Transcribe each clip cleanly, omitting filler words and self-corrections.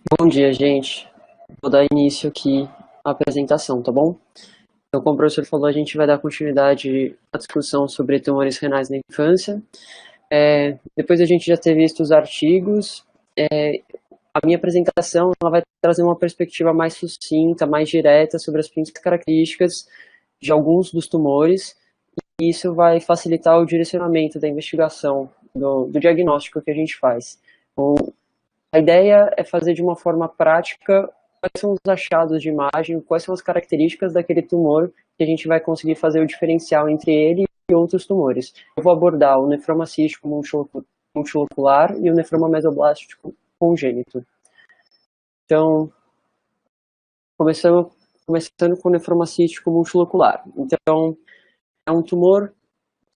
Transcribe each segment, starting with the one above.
Bom dia, gente. Vou dar início aqui à apresentação, tá bom? Então, como o professor falou, a gente vai dar continuidade à discussão sobre tumores renais na infância. Depois a gente já ter visto os artigos, a minha apresentação ela vai trazer uma perspectiva mais sucinta, mais direta sobre as principais características de alguns dos tumores, e isso vai facilitar o direcionamento da investigação, do diagnóstico que a gente faz. Então, a ideia é fazer de uma forma prática quais são os achados de imagem, quais são as características daquele tumor que a gente vai conseguir fazer o diferencial entre ele e outros tumores. Eu vou abordar o nefroma cístico multilocular e o nefroma mesoblástico congênito. Então, começando com o nefroma cístico multilocular. Então, é um tumor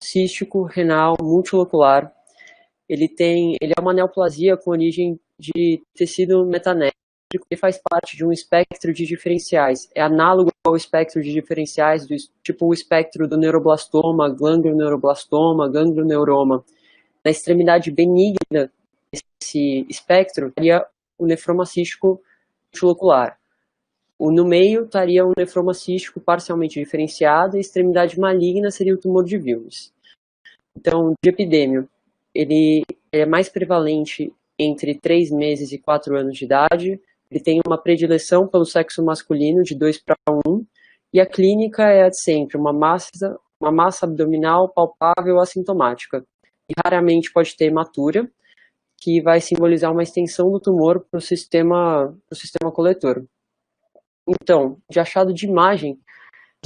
cístico renal multilocular. Ele é uma neoplasia com origem de tecido metanétrico e faz parte de um espectro de diferenciais. É análogo ao espectro de diferenciais, tipo o espectro do neuroblastoma, ganglioneuroblastoma, ganglioneuroma. Na extremidade benigna desse espectro, estaria o nefroma cístico multilocular. No meio estaria um nefroma cístico parcialmente diferenciado e a extremidade maligna seria o tumor de Wilms. Então, de epidêmio, ele é mais prevalente entre 3 meses e 4 anos de idade, ele tem uma predileção pelo sexo masculino de 2 para 1, e a clínica é a de sempre, uma massa abdominal palpável assintomática. E raramente pode ter hematura, que vai simbolizar uma extensão do tumor para o sistema coletor. Então, de achado de imagem,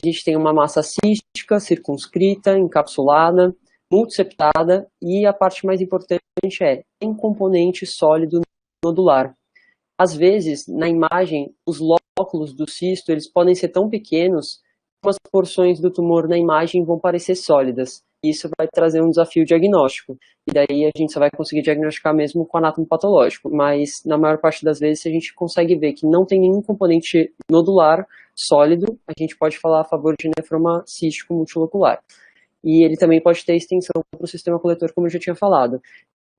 a gente tem uma massa cística, circunscrita, encapsulada, multiseptada e a parte mais importante é tem componente sólido nodular. Às vezes, na imagem, os lóculos do cisto eles podem ser tão pequenos que as porções do tumor na imagem vão parecer sólidas. Isso vai trazer um desafio diagnóstico. E daí a gente só vai conseguir diagnosticar mesmo com anátomo patológico. Mas, na maior parte das vezes, se a gente consegue ver que não tem nenhum componente nodular sólido, a gente pode falar a favor de nefroma cístico multilocular. E ele também pode ter extensão para o sistema coletor, como eu já tinha falado.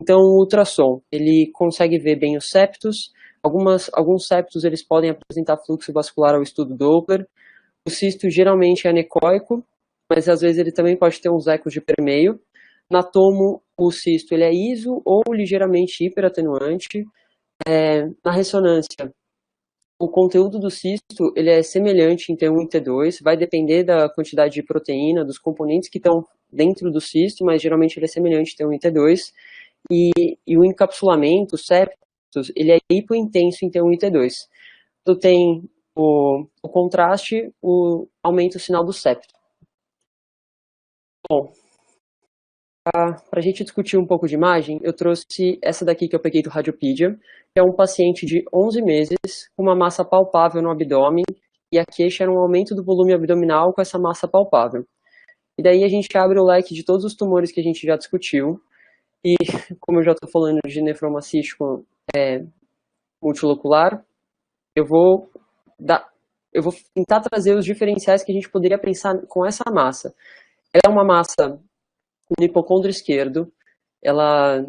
Então, o ultrassom, ele consegue ver bem os septos. Alguns septos eles podem apresentar fluxo vascular ao estudo Doppler. O cisto geralmente é anecoico, mas às vezes ele também pode ter uns ecos de permeio. Na tomo, o cisto ele é iso ou ligeiramente hiperatenuante. Na ressonância, o conteúdo do cisto ele é semelhante em T1 e T2, vai depender da quantidade de proteína, dos componentes que estão dentro do cisto, mas geralmente ele é semelhante em T1 e T2. E o encapsulamento, o septos, ele é hipointenso em T1 e T2. Tu tem o contraste, aumenta o sinal do septo. Bom, para a gente discutir um pouco de imagem, eu trouxe essa daqui que eu peguei do Radiopedia, que é um paciente de 11 meses, com uma massa palpável no abdômen, e a queixa era um aumento do volume abdominal com essa massa palpável. E daí a gente abre o leque de todos os tumores que a gente já discutiu, e como eu já estou falando de nefroma cístico multilocular, eu vou dar, eu vou tentar trazer os diferenciais que a gente poderia pensar com essa massa. Ela é uma massa no hipocôndrio esquerdo, ela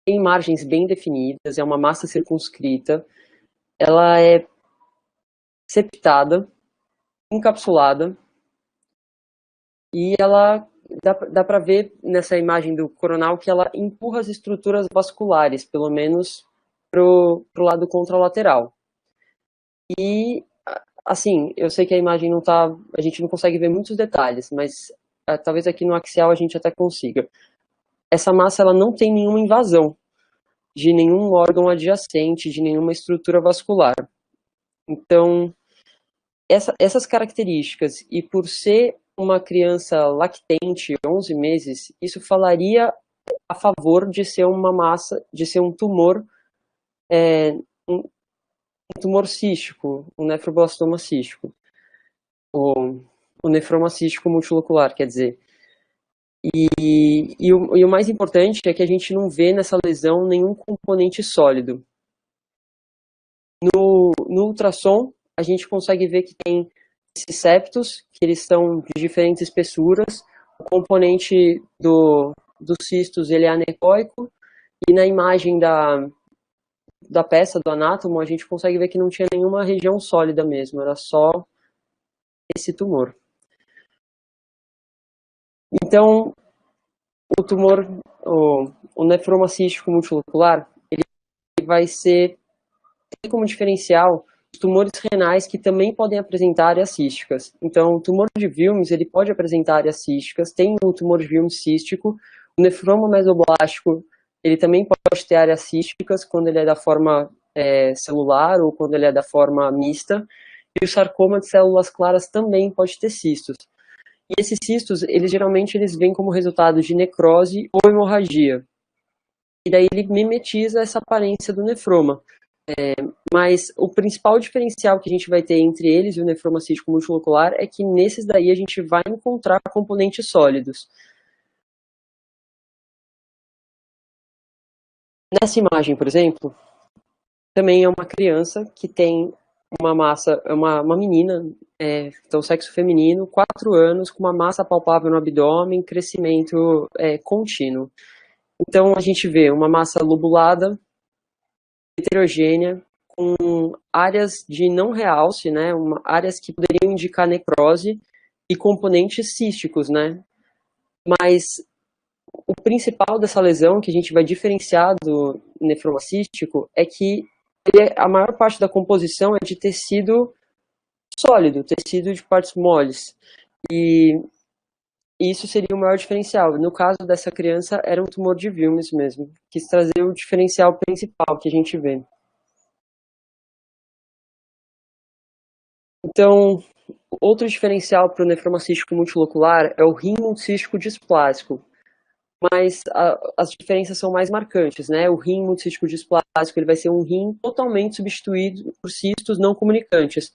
tem margens bem definidas, é uma massa circunscrita, ela é septada, encapsulada, e ela dá para ver nessa imagem do coronal que ela empurra as estruturas vasculares, pelo menos pro lado contralateral. E assim, eu sei que a imagem não tá, a gente não consegue ver muitos detalhes, mas talvez aqui no axial a gente até consiga. Essa massa ela não tem nenhuma invasão de nenhum órgão adjacente, de nenhuma estrutura vascular. Então, essas características, e por ser uma criança lactente, 11 meses, isso falaria a favor de ser uma massa, de ser um tumor, um tumor cístico, um nefroblastoma cístico, o nefroma cístico multilocular, quer dizer. E o mais importante é que a gente não vê nessa lesão nenhum componente sólido. No ultrassom, a gente consegue ver que tem esses septos, que eles são de diferentes espessuras. O componente dos cistos ele é anecoico, e na imagem da peça, do anátomo, a gente consegue ver que não tinha nenhuma região sólida mesmo, era só esse tumor. Então, o tumor, o nefroma cístico multilocular, ele vai ser, tem como diferencial os tumores renais que também podem apresentar áreas císticas. Então, o tumor de Wilms, ele pode apresentar áreas císticas, tem um tumor de Wilms cístico, o nefroma mesoblástico, ele também pode ter áreas císticas quando ele é da forma celular ou quando ele é da forma mista, e o sarcoma de células claras também pode ter cistos. E esses cistos, geralmente eles vêm como resultado de necrose ou hemorragia. E daí ele mimetiza essa aparência do nefroma. Mas o principal diferencial que a gente vai ter entre eles e o nefroma cístico multilocular é que nesses daí a gente vai encontrar componentes sólidos. Nessa imagem, por exemplo, também é uma criança que tem uma massa, uma menina, então sexo feminino, 4 anos, com uma massa palpável no abdômen, crescimento contínuo. Então a gente vê uma massa lobulada, heterogênea, com áreas de não realce, né, áreas que poderiam indicar necrose e componentes císticos, né. Mas o principal dessa lesão que a gente vai diferenciar do nefroma cístico é que a maior parte da composição é de tecido sólido, tecido de partes moles. E isso seria o maior diferencial. No caso dessa criança, era um tumor de Wilms mesmo. Quis trazer o diferencial principal que a gente vê. Então, outro diferencial para o nefroma cístico multilocular é o rim multicístico displásico. Mas as diferenças são mais marcantes, né? O rim multicístico displásico ele vai ser um rim totalmente substituído por cistos não comunicantes.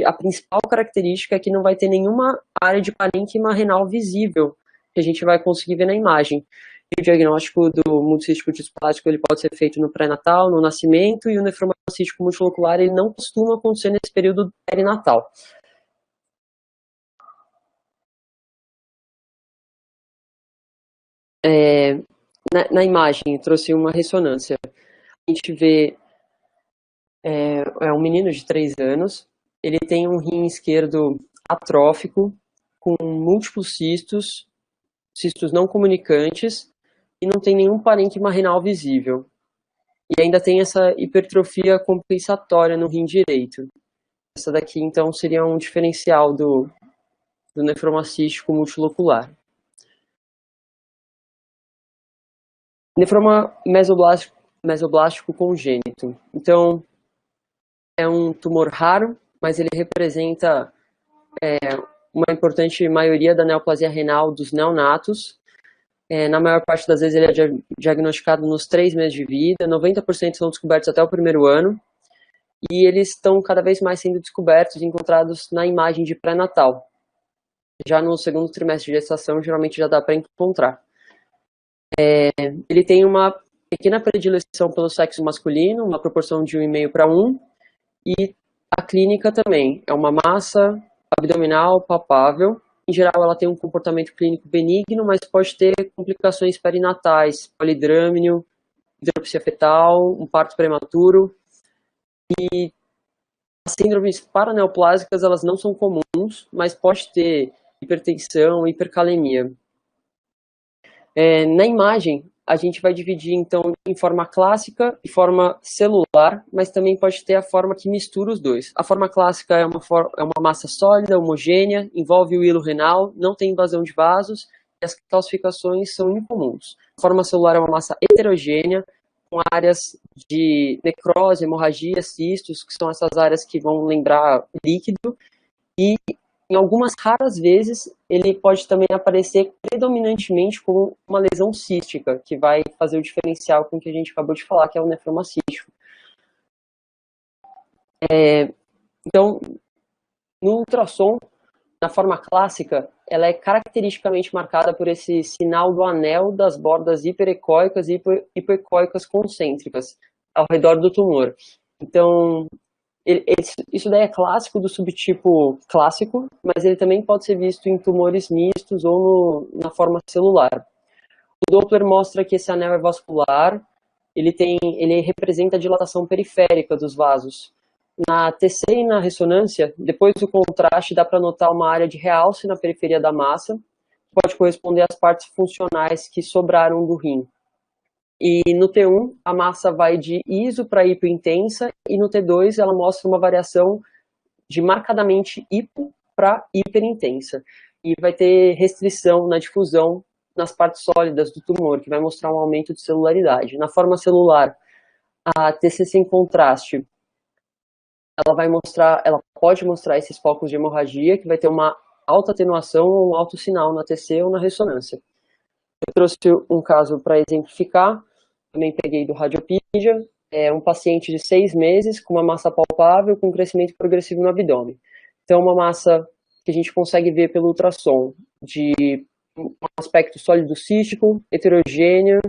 A principal característica é que não vai ter nenhuma área de parênquima renal visível, que a gente vai conseguir ver na imagem. E o diagnóstico do multicístico displásico ele pode ser feito no pré-natal, no nascimento, e o nefroma cístico multilocular ele não costuma acontecer nesse período perinatal. Na imagem, eu trouxe uma ressonância. A gente vê um menino de 3 anos, ele tem um rim esquerdo atrófico, com múltiplos cistos, cistos não comunicantes, e não tem nenhum parênquima renal visível. E ainda tem essa hipertrofia compensatória no rim direito. Essa daqui, então, seria um diferencial do nefroma cístico multilocular. Nefroma mesoblástico congênito. Então, é um tumor raro, mas ele representa uma importante maioria da neoplasia renal dos neonatos. Na maior parte das vezes ele é diagnosticado nos 3 meses de vida, 90% são descobertos até o primeiro ano, e eles estão cada vez mais sendo descobertos e encontrados na imagem de pré-natal. Já no segundo trimestre de gestação, geralmente já dá para encontrar. Ele tem uma pequena predileção pelo sexo masculino, uma proporção de 1,5 para 1, e a clínica também é uma massa abdominal palpável. Em geral, ela tem um comportamento clínico benigno, mas pode ter complicações perinatais, polidrâmino, hidropsia fetal, um parto prematuro. E as síndromes paraneoplásicas, elas não são comuns, mas pode ter hipertensão, hipercalemia. Na imagem, a gente vai dividir, então, em forma clássica e forma celular, mas também pode ter a forma que mistura os dois. A forma clássica é uma massa sólida, homogênea, envolve o hilo renal, não tem invasão de vasos, e as calcificações são incomuns. A forma celular é uma massa heterogênea, com áreas de necrose, hemorragia, cistos, que são essas áreas que vão lembrar líquido, e em algumas raras vezes, ele pode também aparecer predominantemente como uma lesão cística, que vai fazer o diferencial com o que a gente acabou de falar, que é o nefroma cístico. Então, no ultrassom, na forma clássica, ela é caracteristicamente marcada por esse sinal do anel das bordas hiperecóicas e hipoecóicas concêntricas ao redor do tumor. Então, isso daí é clássico do subtipo clássico, mas ele também pode ser visto em tumores mistos ou na forma celular. O Doppler mostra que esse anel é vascular, ele representa a dilatação periférica dos vasos. Na TC e na ressonância, depois do contraste, dá para notar uma área de realce na periferia da massa, que pode corresponder às partes funcionais que sobraram do rim. E no T1, a massa vai de iso para hipointensa, e no T2 ela mostra uma variação de marcadamente hipo para hiperintensa. E vai ter restrição na difusão nas partes sólidas do tumor, que vai mostrar um aumento de celularidade. Na forma celular, a TC sem contraste, ela pode mostrar esses focos de hemorragia, que vai ter uma alta atenuação ou um alto sinal na TC ou na ressonância. Eu trouxe um caso para exemplificar, também peguei do Radiopedia, um paciente de 6 meses com uma massa palpável com crescimento progressivo no abdômen. Então, uma massa que a gente consegue ver pelo ultrassom de um aspecto sólido cístico, heterogênea,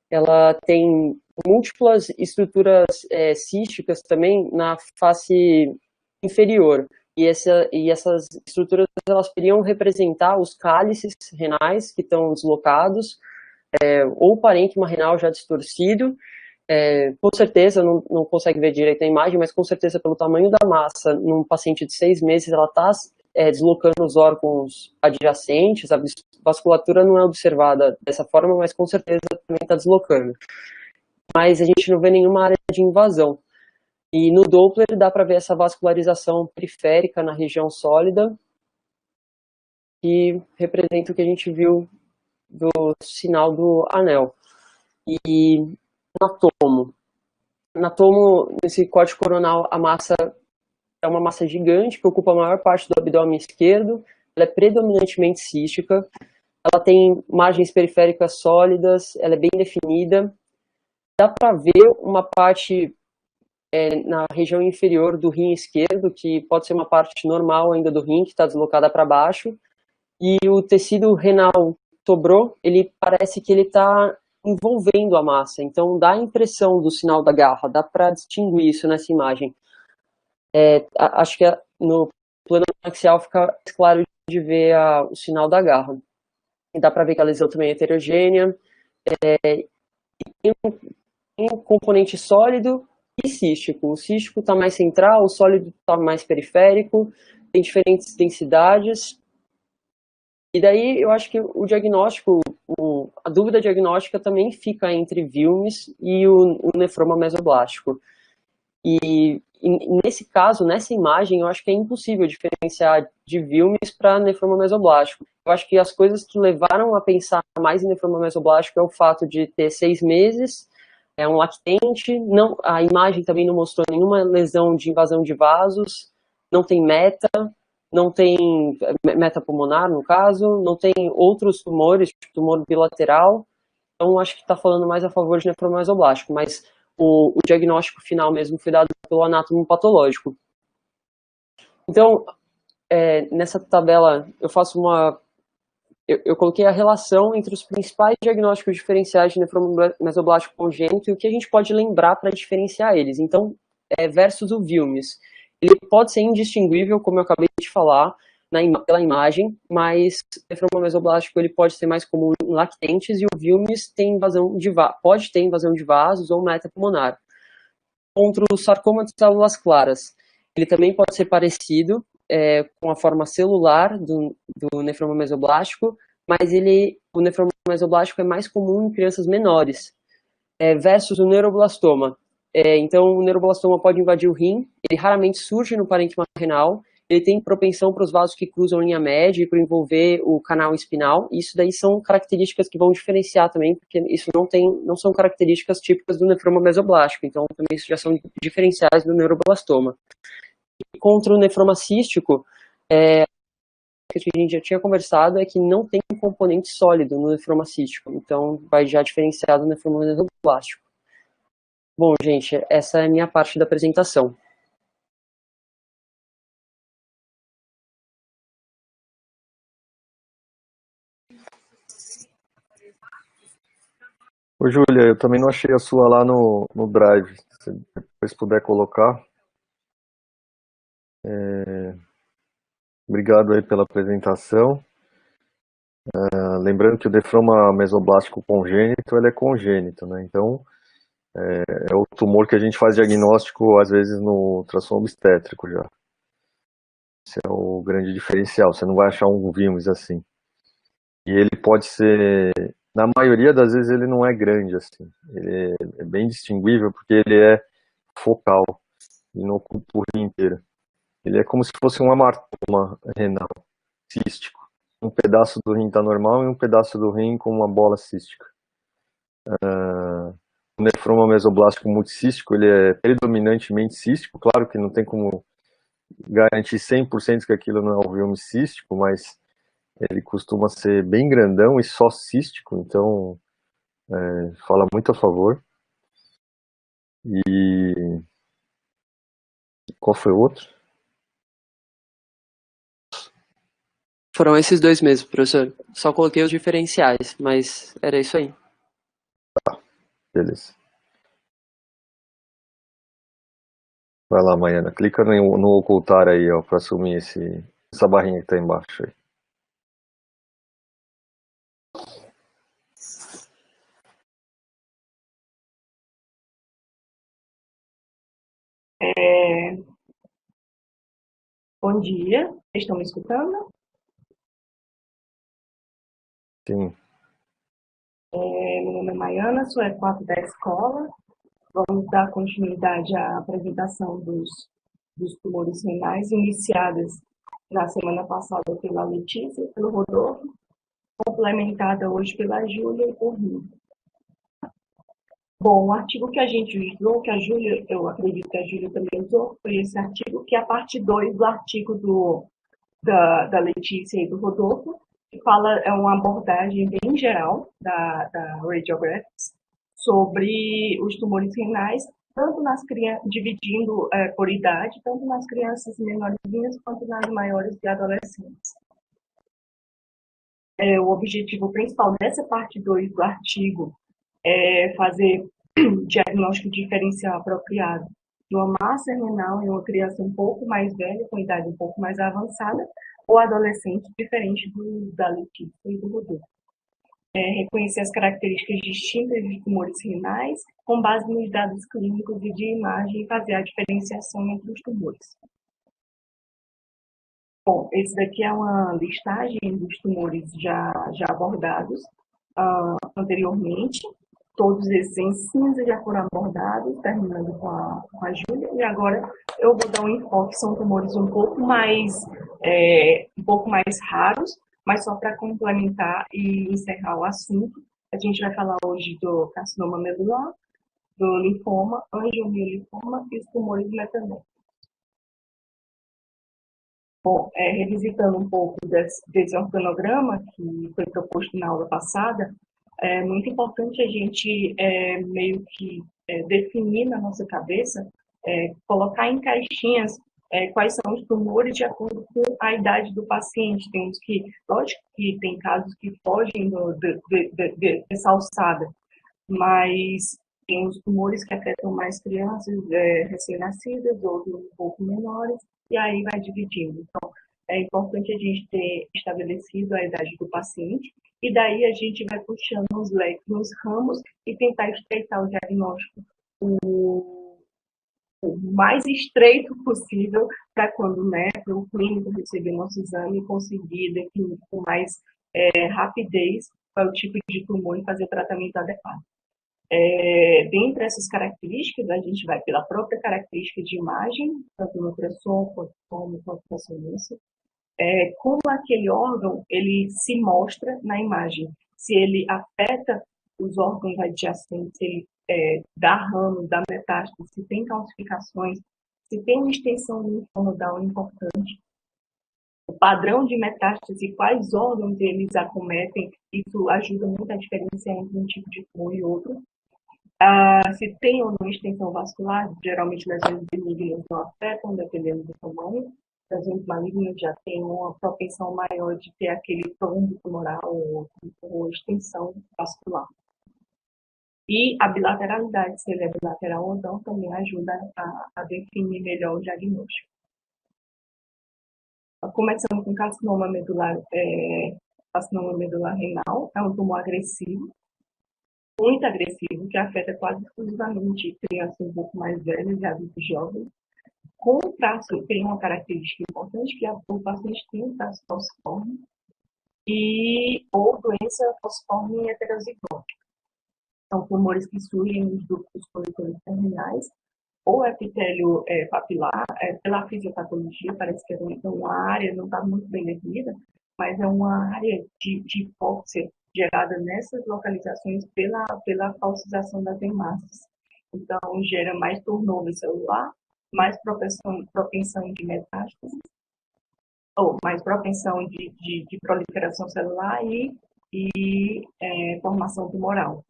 ela tem múltiplas estruturas císticas também na face inferior. E essas estruturas elas poderiam representar os cálices renais que estão deslocados, ou o parênquima renal já distorcido. Com certeza, não consegue ver direito a imagem, mas com certeza pelo tamanho da massa, num paciente de 6 meses, ela está deslocando os órgãos adjacentes, a vasculatura não é observada dessa forma, mas com certeza também está deslocando. Mas a gente não vê nenhuma área de invasão. E no Doppler dá para ver essa vascularização periférica na região sólida, que representa o que a gente viu do sinal do anel. E na tomo, nesse corte coronal, a massa é uma massa gigante que ocupa a maior parte do abdômen esquerdo, ela é predominantemente cística, ela tem margens periféricas sólidas, ela é bem definida. Dá para ver uma parte na região inferior do rim esquerdo, que pode ser uma parte normal ainda do rim, que está deslocada para baixo, e o tecido renal sobrou, ele parece que ele está envolvendo a massa, então dá a impressão do sinal da garra, dá para distinguir isso nessa imagem. Acho que no plano axial fica claro de ver o sinal da garra. E dá para ver que a lesão também é heterogênea, tem um componente sólido e cístico. O cístico está mais central, o sólido está mais periférico, tem diferentes densidades. E daí eu acho que o diagnóstico, a dúvida diagnóstica também fica entre Wilms e o nefroma mesoblástico. E nesse caso, nessa imagem, eu acho que é impossível diferenciar de Wilms para nefroma mesoblástico. Eu acho que as coisas que levaram a pensar mais em nefroma mesoblástico é o fato de ter 6 meses, é um lactente, não, a imagem também não mostrou nenhuma lesão de invasão de vasos, não tem não tem metapulmonar, no caso, não tem outros tumores, tipo tumor bilateral, então acho que está falando mais a favor de nefroma mesoblástico, mas o diagnóstico final mesmo foi dado pelo anátomo patológico. Então, nessa tabela, eu coloquei a relação entre os principais diagnósticos diferenciais de nefroma mesoblástico congênito e o que a gente pode lembrar para diferenciar eles. Então, versus o Wilms. Ele pode ser indistinguível, como eu acabei de falar, pela imagem, mas o nefroma mesoblástico ele pode ser mais comum em lactentes e o Wilms pode ter invasão de vasos ou metapulmonar. Contra o sarcoma de células claras, ele também pode ser parecido com a forma celular do nefroma mesoblástico, mas o nefroma mesoblástico é mais comum em crianças menores, versus o neuroblastoma. Então, o neuroblastoma pode invadir o rim, ele raramente surge no parênquima renal, ele tem propensão para os vasos que cruzam a linha média e para envolver o canal espinal. Isso daí são características que vão diferenciar também, porque isso não são características típicas do nefroma mesoblástico, então também isso já são diferenciais do neuroblastoma. E contra o nefroma cístico, que a gente já tinha conversado é que não tem um componente sólido no nefroma cístico, então vai já diferenciar do nefroma mesoblástico. Bom, gente, essa é a minha parte da apresentação. Ô, Júlia, eu também não achei a sua lá no Drive. Se depois puder colocar. Obrigado aí pela apresentação. Lembrando que o nefroma mesoblástico congênito, ele é congênito, né? Então, É o tumor que a gente faz diagnóstico, às vezes, no ultrassom obstétrico já. Esse é o grande diferencial. Você não vai achar um vírus assim. E ele pode ser, na maioria das vezes, ele não é grande assim. Ele é bem distinguível porque ele é focal e não ocupa o rim inteiro. Ele é como se fosse um hematoma renal cístico. Um pedaço do rim está normal e um pedaço do rim com uma bola cística. O nefroma mesoblástico multicístico, ele é predominantemente cístico. Claro que não tem como garantir 100% que aquilo não é alveolo cístico, mas ele costuma ser bem grandão e só cístico, então fala muito a favor. E qual foi o outro? Foram esses dois mesmo, professor. Só coloquei os diferenciais, mas era isso aí. Beleza. Vai lá, Maiana. Clica no ocultar aí, ó, para assumir essa barrinha que tá embaixo aí. Bom dia, estão me escutando? Sim. Meu nome é Maiana, sou E4 da escola. Vamos dar continuidade à apresentação dos tumores renais iniciadas na semana passada pela Letícia, pelo Rodolfo, complementada hoje pela Júlia e por mim. Bom, o artigo que a gente usou, que a Júlia, eu acredito que a Júlia também usou, foi esse artigo, que é a parte 2 do artigo da Letícia e do Rodolfo, que fala, é uma abordagem bem geral da Radiographics sobre os tumores renais, tanto nas crianças, dividindo por idade, tanto nas crianças menorzinhas quanto nas maiores e adolescentes. O objetivo principal dessa parte 2 do artigo é fazer diagnóstico diferencial apropriado de uma massa renal em uma criança um pouco mais velha, com idade um pouco mais avançada, ou adolescente, diferente da Letícia e do Rodolfo. Reconhecer as características distintas de tumores renais com base nos dados clínicos e de imagem e fazer a diferenciação entre os tumores. Bom, esse daqui é uma listagem dos tumores já abordados anteriormente. Todos esses em cinza já foram abordados, terminando com a Júlia. E agora eu vou dar um enfoque, são tumores um pouco mais raros, mas só para complementar e encerrar o assunto, a gente vai falar hoje do carcinoma medular, do linfoma, angiomiolifoma e os tumores metanólicos. Bom, revisitando um pouco desse organograma que foi proposto na aula passada, é muito importante a gente meio que definir na nossa cabeça, colocar em caixinhas quais são os tumores de acordo com a idade do paciente. Temos que, lógico que tem casos que fogem dessa alçada, mas tem os tumores que afetam mais crianças recém-nascidas, outros um pouco menores, e aí vai dividindo. Então, é importante a gente ter estabelecido a idade do paciente, e daí a gente vai puxando os leques, nos ramos, e tentar estreitar o diagnóstico o mais estreito possível para quando o clínico receber nosso exame e conseguir definir com mais rapidez qual é o tipo de tumor e fazer o tratamento adequado. Dentre essas características, a gente vai pela própria característica de imagem, tanto no ultrassom quanto na ressonância, como aquele órgão ele se mostra na imagem, se ele afeta os órgãos adjacentes, se ele dá ramo, dá metástase, se tem calcificações, se tem uma extensão linfonodal importante, o padrão de metástase, quais órgãos eles acometem, isso ajuda muito a diferenciar entre um tipo de tumor e outro. Se tem ou não extensão vascular, geralmente lesões benignas não afetam, dependendo do tamanho. Lesões malignas já tem uma propensão maior de ter aquele trombo tumoral ou extensão vascular. E a bilateralidade, se ele é bilateral ou não, também ajuda a definir melhor o diagnóstico. Começando com carcinoma medular renal, é um tumor agressivo. muito agressivo, que afeta quase exclusivamente crianças um pouco mais velhas e adultos jovens. Com o traço, tem uma característica importante, que o paciente tem um traço falciforme ou doença falciforme heterozigótica. São tumores que surgem nos ductos coletores terminais, ou epitélio papilar, pela fisiopatologia, parece que é uma área, não está muito bem definida, mas é uma área de hipóxia gerada nessas localizações pela falcização das hemácias. Então, gera mais turnover celular, mais propensão de metástase, ou mais propensão de proliferação celular e formação tumoral.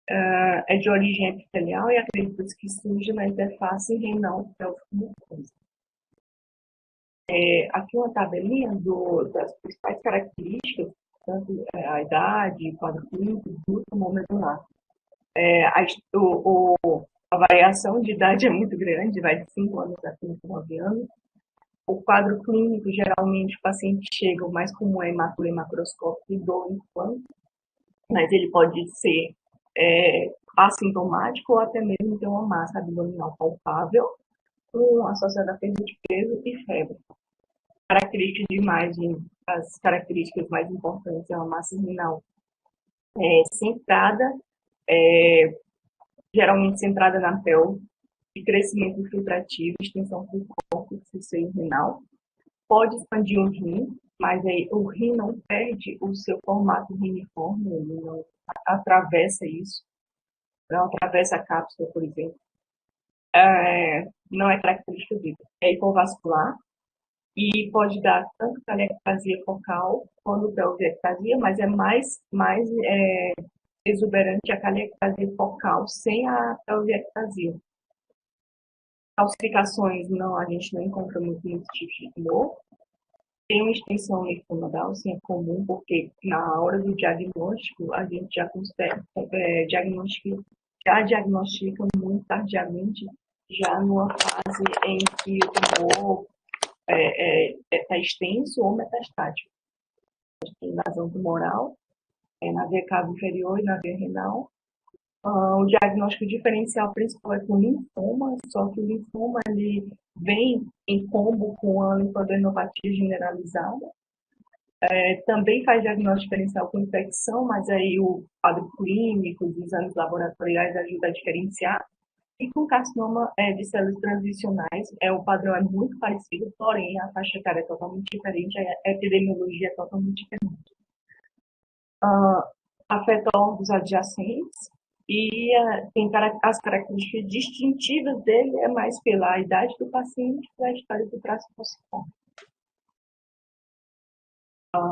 É de origem epitelial e acredita-se que surge na interface renal-pélvico-mucosa. Aqui uma tabelinha das principais características, tanto a idade, o quadro clínico do tumor medular. A variação de idade é muito grande, vai de 5 anos a 39 anos. O quadro clínico, geralmente, o paciente chega, o mais comum é hematura macroscópica e dor no flanco, mas ele pode ser assintomático ou até mesmo ter uma massa abdominal palpável, associada a perda de peso e febre. Características de imagem, as características mais importantes é uma massa renal centrada, geralmente centrada na pelve, de crescimento infiltrativo, extensão do corpo, seio renal. Pode expandir o rim, mas aí o rim não perde o seu formato riniforme, ele não atravessa isso, não atravessa a cápsula, por exemplo. Não é característica dele. É hipovascular e pode dar tanto caliectasia focal quanto pelviectasia, mas é mais exuberante a caliectasia focal sem a pelviectasia. Calcificações, não, a gente não encontra muito nesse tipo de tumor. Tem uma extensão linfonodal, sim, é comum, porque na hora do diagnóstico, a gente já consegue diagnostica muito tardiamente, já numa fase em que o tumor está extenso ou metastático. A gente tem invasão tumoral na veia cava inferior e na veia renal. O diagnóstico diferencial principal é com linfoma, só que o linfoma ele vem em combo com a linfadenopatia generalizada. Também faz diagnóstico diferencial com infecção, mas aí o quadro clínico, os exames laboratoriais ajudam a diferenciar. E com carcinoma de células transicionais, o padrão é muito parecido, porém a faixa etária é totalmente diferente, a epidemiologia é totalmente diferente. Afeta órgãos adjacentes e tem as características distintivas dele é mais pela idade do paciente e pela história do traço falciforme.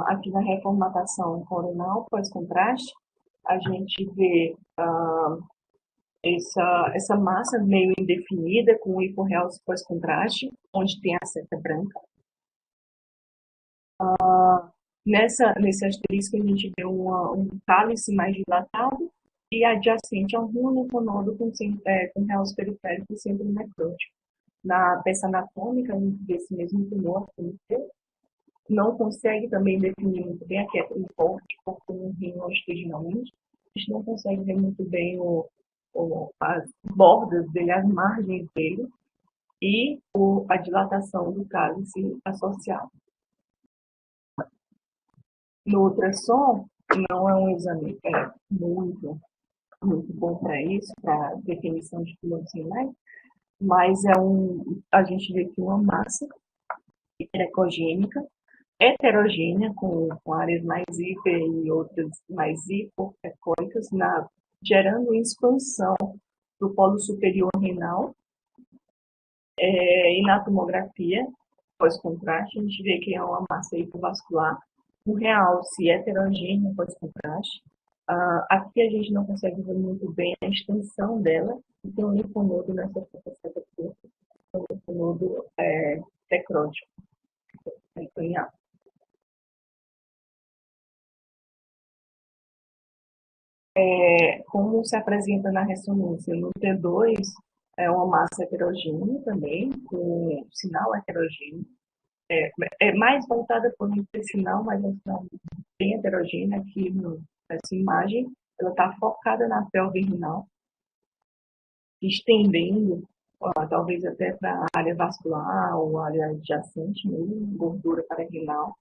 Aqui na reformatação coronal pós-contraste, a gente vê essa massa meio indefinida com o hiporrealce pós-contraste, onde tem a seta branca. Nesse asterisco a gente vê um cálice mais dilatado e adjacente a um linfonodo com realce periférico e centro necrótico. Na peça anatômica, a gente vê esse mesmo tumor não consegue também definir muito bem, aqui é forte, porque no rim longitudinalmente, a gente não consegue ver muito bem as bordas dele, as margens dele e a dilatação do cálice associado. No ultrassom, não é um exame muito bom para isso, para definição de tumores renais, mas a gente vê aqui uma massa ecogênica, heterogênea, com áreas mais hiper e outras mais hipoecóicas, gerando expansão do polo superior renal. E na tomografia, pós-contraste, a gente vê que é uma massa hipovascular, um realce heterogêneo pós-contraste. Aqui a gente não consegue ver muito bem a extensão dela, e tem um linfonodo nessa faceta aqui, um linfonodo necrótico. Como se apresenta na ressonância? No T2 é uma massa heterogênea também, com sinal heterogêneo. É mais voltada para o intestinal, mas é um sinal bem heterogêneo aqui nessa imagem. ela está focada na pelve renal, estendendo, talvez até para a área vascular ou área adjacente mesmo, gordura pararenal.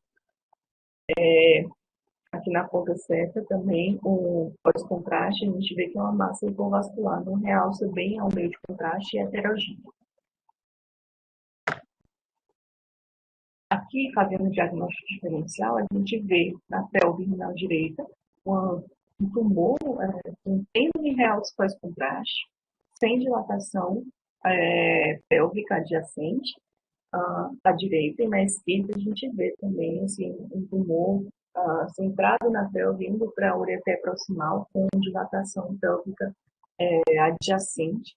Aqui na ponta seta também, o pós-contraste, a gente vê que é uma massa hipovascular, não realça bem ao meio de contraste e heterogêneo. Aqui, fazendo o diagnóstico diferencial, a gente vê na pelve renal direita um tumor com tênue realce pós-contraste, sem dilatação pélvica adjacente à direita, e na esquerda a gente vê também assim, um tumor centrado na pelve, indo para a ureter proximal, com dilatação pélvica adjacente.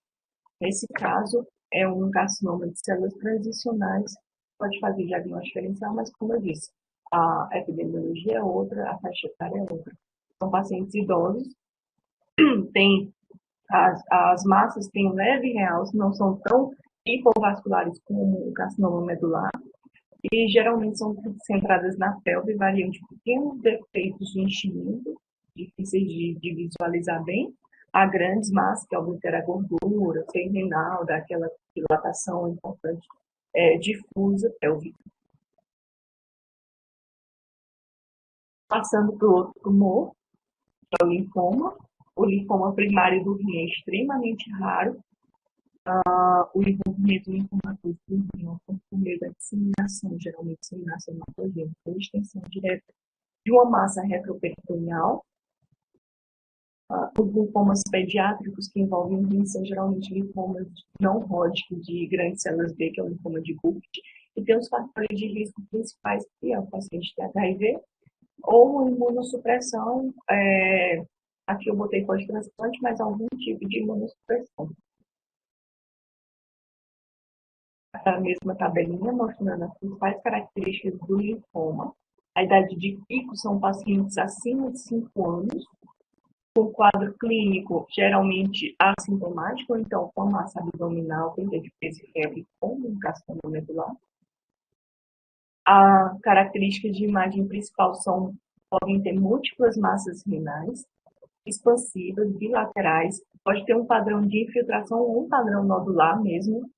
Nesse caso, é um carcinoma de células transicionais, pode fazer diagnóstico diferencial, mas como eu disse, a epidemiologia é outra, a faixa etária é outra. São pacientes idosos, as massas têm um leve realce, não são tão hipovasculares como o carcinoma medular, e geralmente são centradas na pelve, variam de pequenos defeitos de enchimento, difíceis de visualizar bem, a grandes massas que obliteram a gordura, sem renal, daquela dilatação importante, difusa pélvica. Passando para o outro tumor, que é o linfoma. O linfoma primário do rim é extremamente raro. O envolvimento linfomatoso do rim é por meio da disseminação, geralmente disseminação hematogênica, ou extensão direta de uma massa retroperitoneal. Os linfomas pediátricos que envolvem o rim são geralmente linfomas não Hodgkin de grandes células B, que é o linfoma de Burkitt, e tem os fatores de risco principais, que é o paciente de HIV, ou imunossupressão, aqui eu botei pós-transplante, mas algum tipo de imunossupressão. A mesma tabelinha mostrando as principais características do linfoma. A idade de pico são pacientes acima de 5 anos, com quadro clínico geralmente assintomático, então com massa abdominal, perda de peso e febre, como um carcinoma medular. A característica de imagem principal podem ter múltiplas massas renais, expansivas, bilaterais, pode ter um padrão de infiltração ou um padrão nodular mesmo,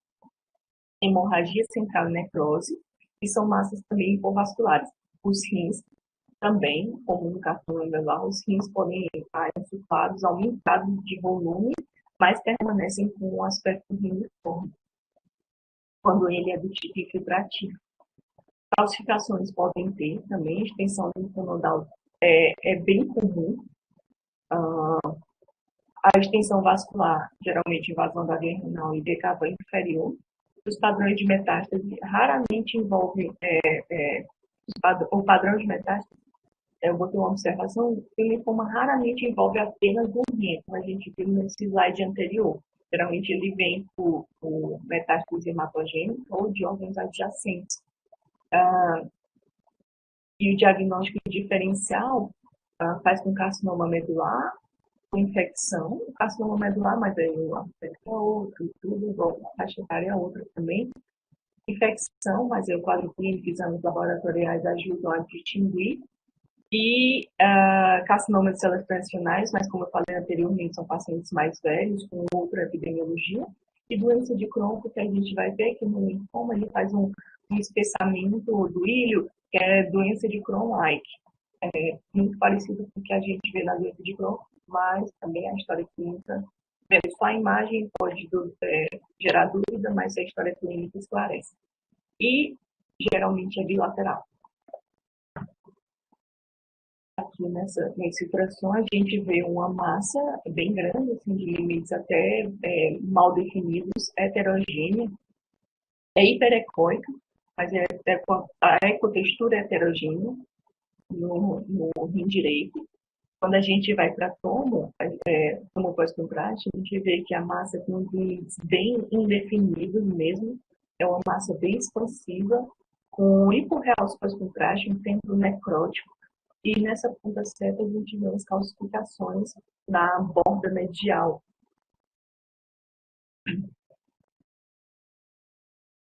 hemorragia central e necrose, e são massas também hipovasculares. Os rins também, como no carcinoma medular, os rins podem estar ensulfados, aumentados de volume, mas permanecem com um aspecto riniforme, quando ele é do tipo infiltrativo. Calcificações podem ter também, extensão linfonodal é bem comum. A extensão vascular, geralmente invasão da via renal e decava inferior. Os padrões de metástase raramente envolvem, o padrão de metástase, eu botei uma observação, o linfoma raramente envolve apenas o rim, como a gente viu nesse slide anterior. Geralmente ele vem por metástase hematogênica ou de órgãos adjacentes. E o diagnóstico diferencial faz com carcinoma medular, com infecção, o carcinoma medular, mas aí o aspecto é outro, tudo igual, a faixa etária é outra também. Infecção, mas aí o quadro clínico, exames laboratoriais ajudam a distinguir. E carcinoma de células transicionais, mas como eu falei anteriormente, são pacientes mais velhos, com outra epidemiologia. E doença de Crohn, que a gente vai ver que no linfoma ele faz um espessamento do ilho, que é doença de Crohn-like. É muito parecido com o que a gente vê na doença de Crohn, mas também a história clínica, vendo só a imagem pode gerar dúvida, mas a história clínica esclarece. E geralmente é bilateral. Aqui nesse ultrassom a gente vê uma massa bem grande, assim, de limites até mal definidos, heterogênea, é hiperecóica, mas a ecotextura é heterogênea no rim direito. Quando a gente vai para tomo pós-contraste, a gente vê que a massa tem limites bem indefinidos mesmo, é uma massa bem expansiva, com hiporrealce pós-contraste, um centro necrótico. E nessa ponta seta a gente vê as calcificações na borda medial.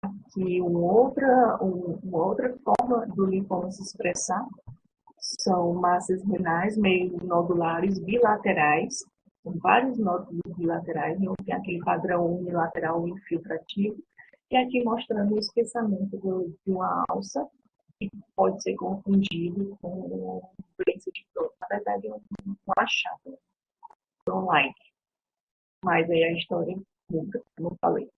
Aqui uma outra forma do linfoma se expressar são massas renais meio nodulares bilaterais, são vários nódulos bilaterais, não tem aquele padrão unilateral infiltrativo, e aqui mostrando o espessamento de uma alça, que pode ser confundido com doença de Crohn. Na verdade, é um achado online, mas aí a história muda, como eu falei.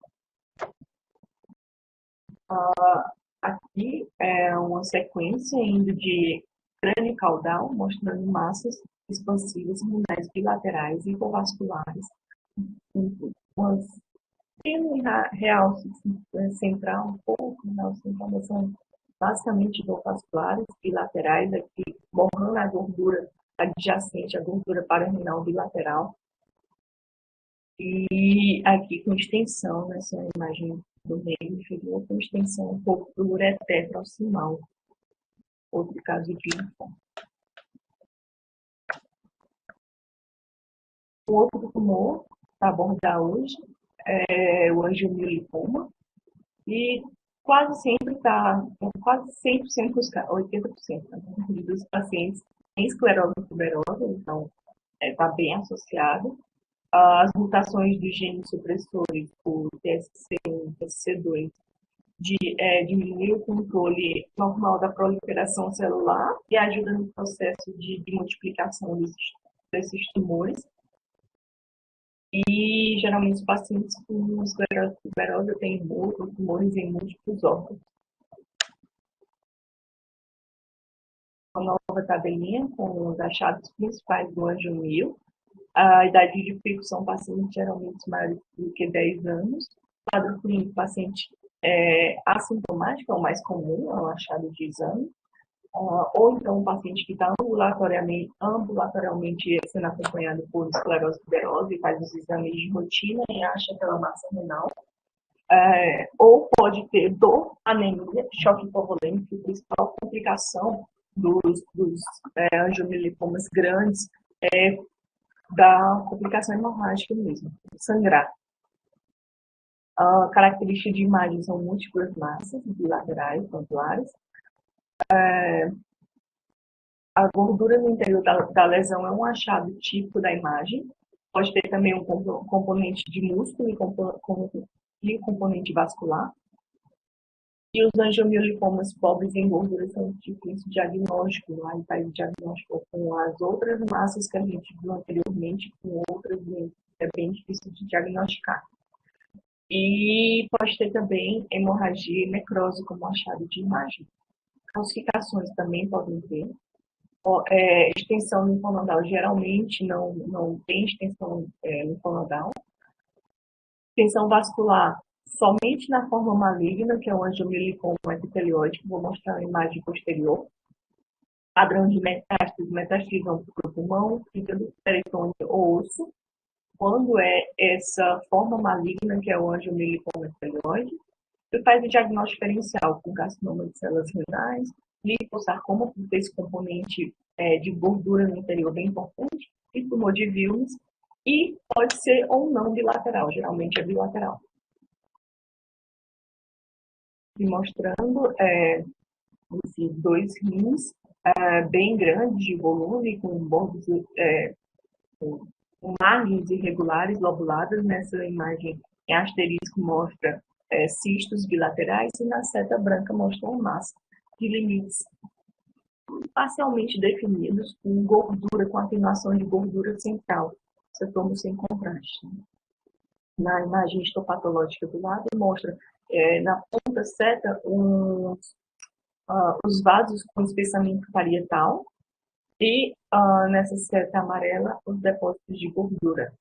Aqui é uma sequência indo de crânio caudal, mostrando massas expansivas renais bilaterais e hipovasculares, tem um realce central um pouco, realce central, são basicamente hipovasculares bilaterais, aqui borrando a gordura adjacente, a gordura pararenal bilateral, e aqui com extensão, nessa imagem do meio inferior, com extensão um pouco do ureter proximal, outro caso de linfoma. O outro tumor para abordar hoje é o angiomiolipoma, e quase sempre está, quase 100% dos casos, 80% dos pacientes têm esclerose tuberosa, então está bem associado. As mutações dos genes supressores, o TSC1, TSC2, diminuir o controle normal da proliferação celular e ajuda no processo de multiplicação desses tumores. E geralmente os pacientes com esclerose tuberosa têm tumores em múltiplos órgãos. Uma nova tabelinha com os achados principais do angiomio. A idade de pico são pacientes geralmente maiores do que 10 anos. O quadro clínico, paciente assintomático é o mais comum, é o achado de exame. Ou então um paciente que está ambulatorialmente sendo acompanhado por esclerose tuberosa e faz os exames de rotina e acha aquela massa renal. Ou pode ter dor, anemia, choque hipovolêmico, a principal complicação dos angiomiolipomas grandes da complicação hemorrágica mesmo, sangrar. A característica de imagem são múltiplas massas bilaterais, nodulares. A gordura no interior da lesão é um achado típico da imagem. Pode ter também um componente de músculo e um componente vascular. E os angiomiolipomas pobres em gordura são difíceis de diagnóstico. Aí faz o diagnóstico com as outras massas que a gente viu anteriormente, com outras é bem difícil de diagnosticar. E pode ter também hemorragia e necrose como achado de imagem. Calcificações também podem ter. Extensão linfonodal geralmente não tem extensão linfonodal. Extensão vascular somente na forma maligna, que é o angiomiolipoma epitelióide, vou mostrar a imagem posterior. Padrão de metástases vão para o pulmão, fígado, peritônio ou osso. Quando é essa forma maligna, que é o angiomiolipoma epitelióide, ele faz o diagnóstico diferencial com carcinoma de células renais, liposarcoma, por ter esse componente de gordura no interior bem importante, e tumor de Wilms, e pode ser ou não bilateral, geralmente é bilateral. E mostrando esses dois rins bem grandes de volume, com bordos, com margens irregulares lobuladas. Nessa imagem em asterisco mostra cistos bilaterais e na seta branca mostra uma massa de limites parcialmente definidos com gordura, com atenuação de gordura central, cetomo sem contraste. Na imagem histopatológica do lado mostra na ponta seta os vasos com espessamento parietal e nessa seta amarela os depósitos de gordura.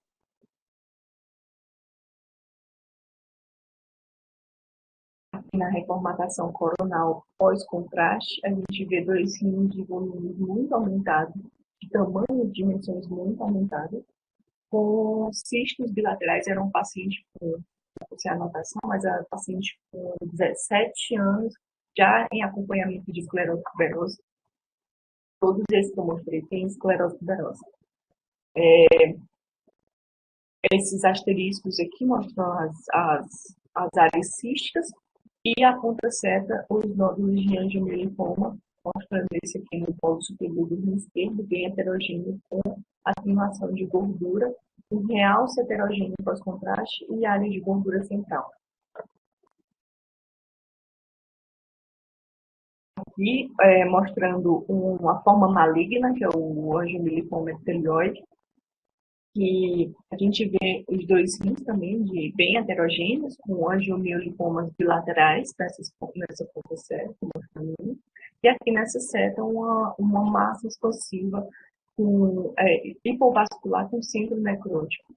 Aqui na reformatação coronal pós-contraste, a gente vê dois rins de volume muito aumentado, de tamanho e dimensões muito aumentadas, com cistos bilaterais. Era um paciente com, sem anotação, mas era um paciente com 17 anos, já em acompanhamento de esclerose tuberosa. Todos esses que eu mostrei têm esclerose tuberosa. Esses asteriscos aqui mostram as áreas císticas e a ponta seta os nódulos de angiomiolipoma mostrando esse aqui no polo superior do rim esquerdo, bem heterogêneo, com atenuação de gordura, um realce heterogêneo pós-contraste e área de gordura central. Aqui, mostrando uma forma maligna, que é o angiomilipoma epitelioide, que a gente vê os dois rins também bem heterogêneos, com angiomiolipomas bilaterais nessa ponta seta, e aqui nessa seta uma massa expansiva hipovascular com centro necrótico,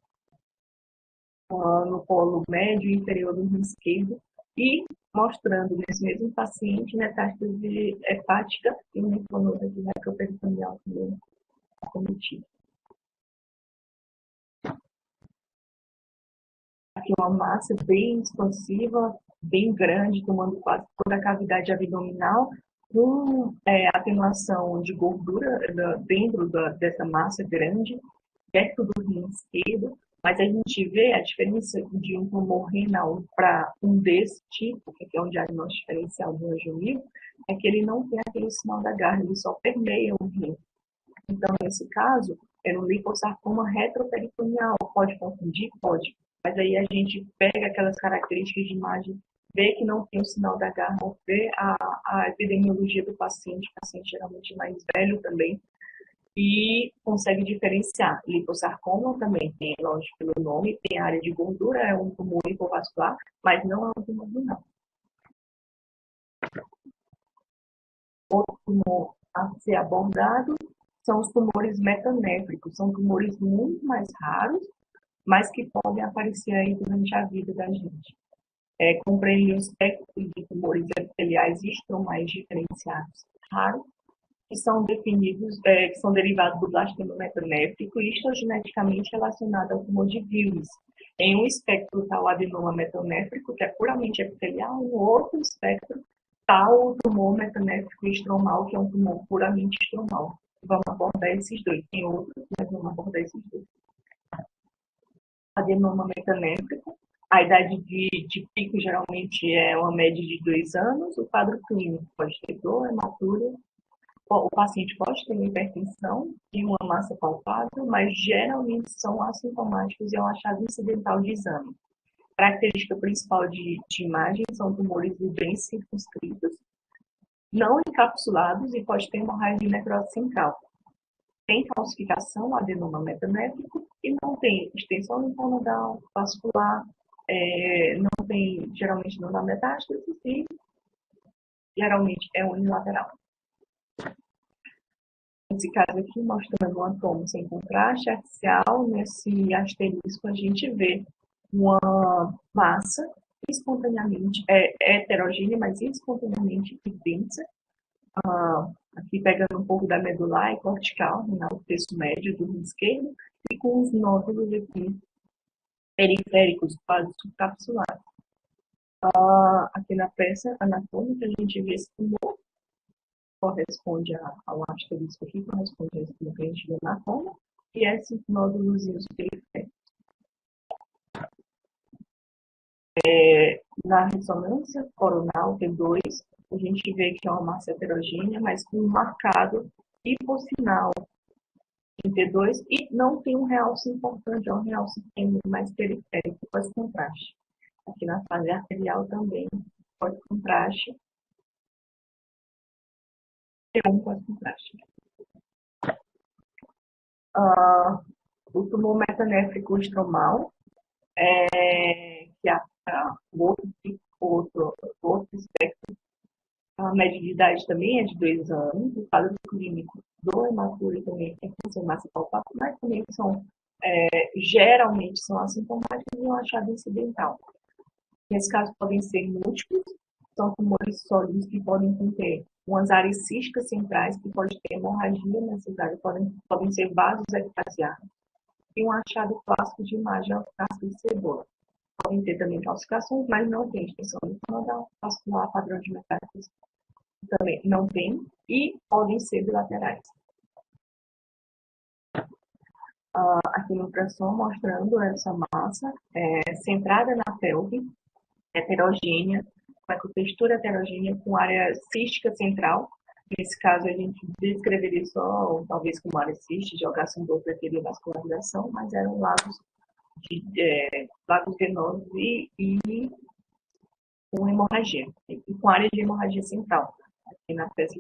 no polo médio e inferior do rim esquerdo, e mostrando nesse mesmo paciente metástase hepática e linfonodo retroperitoneal também acometido. Aqui uma massa bem expansiva, bem grande, tomando quase toda a cavidade abdominal, com atenuação de gordura dentro dessa massa grande, perto do rim esquerdo, mas a gente vê a diferença de um tumor renal para um desse tipo, que é um diagnóstico diferencial do angiomio, é que ele não tem aquele sinal da garra, ele só permeia o rim. Então, nesse caso, é um liposarcoma retroperitoneal. Pode confundir? Pode. Mas aí a gente pega aquelas características de imagem, vê que não tem o sinal da garra, vê a epidemiologia do paciente geralmente mais velho também, e consegue diferenciar. Liposarcoma também tem, lógico, pelo nome, tem área de gordura, é um tumor hipovascular, mas não é um tumor renal. Outro tumor a ser abordado são os tumores metanéfricos. São tumores muito mais raros, mas que podem aparecer aí durante a vida da gente. Compreende o espectro de tumores epiteliais e estromais diferenciados raros, que são definidos, que são derivados do blastema metanéfrico e histogeneticamente relacionado ao tumor de Willis. Em um espectro está o adenoma metanéfrico, que é puramente epitelial, no outro espectro está o tumor metanéfrico estromal, que é um tumor puramente estromal. Vamos abordar esses dois. Tem outros, mas vamos abordar esses dois. Adenoma metanéfrico, a idade de pico geralmente é uma média de 2 anos, o quadro clínico pode ter dor, hematuria, o paciente pode ter uma hipertensão e uma massa palpável, mas geralmente são assintomáticos e é um achado incidental de exame. Característica principal de imagem são tumores bem circunscritos, não encapsulados e pode ter hemorragia de necrose central. Tem calcificação, adenoma metanéfrico, e não tem extensão linfonodal, vascular, não tem, geralmente não dá metástase, e geralmente é unilateral. Nesse caso aqui, mostrando um atomo sem contraste axial, nesse asterisco a gente vê uma massa espontaneamente, heterogênea, mas espontaneamente densa, aqui pegando um pouco da medular e cortical, no terço médio do rim esquerdo, e com os nódulos aqui periféricos, quase subcapsulares. Aqui na peça anatômica a gente vê esse tumor, corresponde ao asterisco aqui, corresponde a esse tumor que a gente vê na coma, e esses nódulos periféricos. Na ressonância coronal T2, a gente vê que é uma massa heterogênea, mas com um marcado hipossinal em T2 e não tem um realce importante, é um realce mais periférico, pós-contraste. Aqui na fase arterial também, pós-contraste, tem um pós-contraste. O tumor metanéfrico estromal, que é o outro espectro, a média de idade também é de 2 anos, o quadro clínico do hematúrio também tem que ser massa palpável, mas também geralmente são assintomáticos e um achado incidental. Nesse caso podem ser múltiplos, são tumores sólidos que podem conter umas áreas císticas centrais, que pode ter hemorragia nessas áreas, podem ser vasos ectasiados. E um achado clássico de imagem é o casco de cebola. Podem ter também calcificações, mas não tem extensão linfonodal, vascular, padrão de metástase também não tem, e podem ser bilaterais. Aqui no ultrassom mostrando essa massa centrada na pelve, heterogênea, com textura heterogênea, com área cística central, Nesse caso, a gente descreveria só, talvez com área ciste, jogasse um doppler, teria vascularização, mas eram lagos venosos e com hemorragia, e com área de hemorragia central, aqui na peça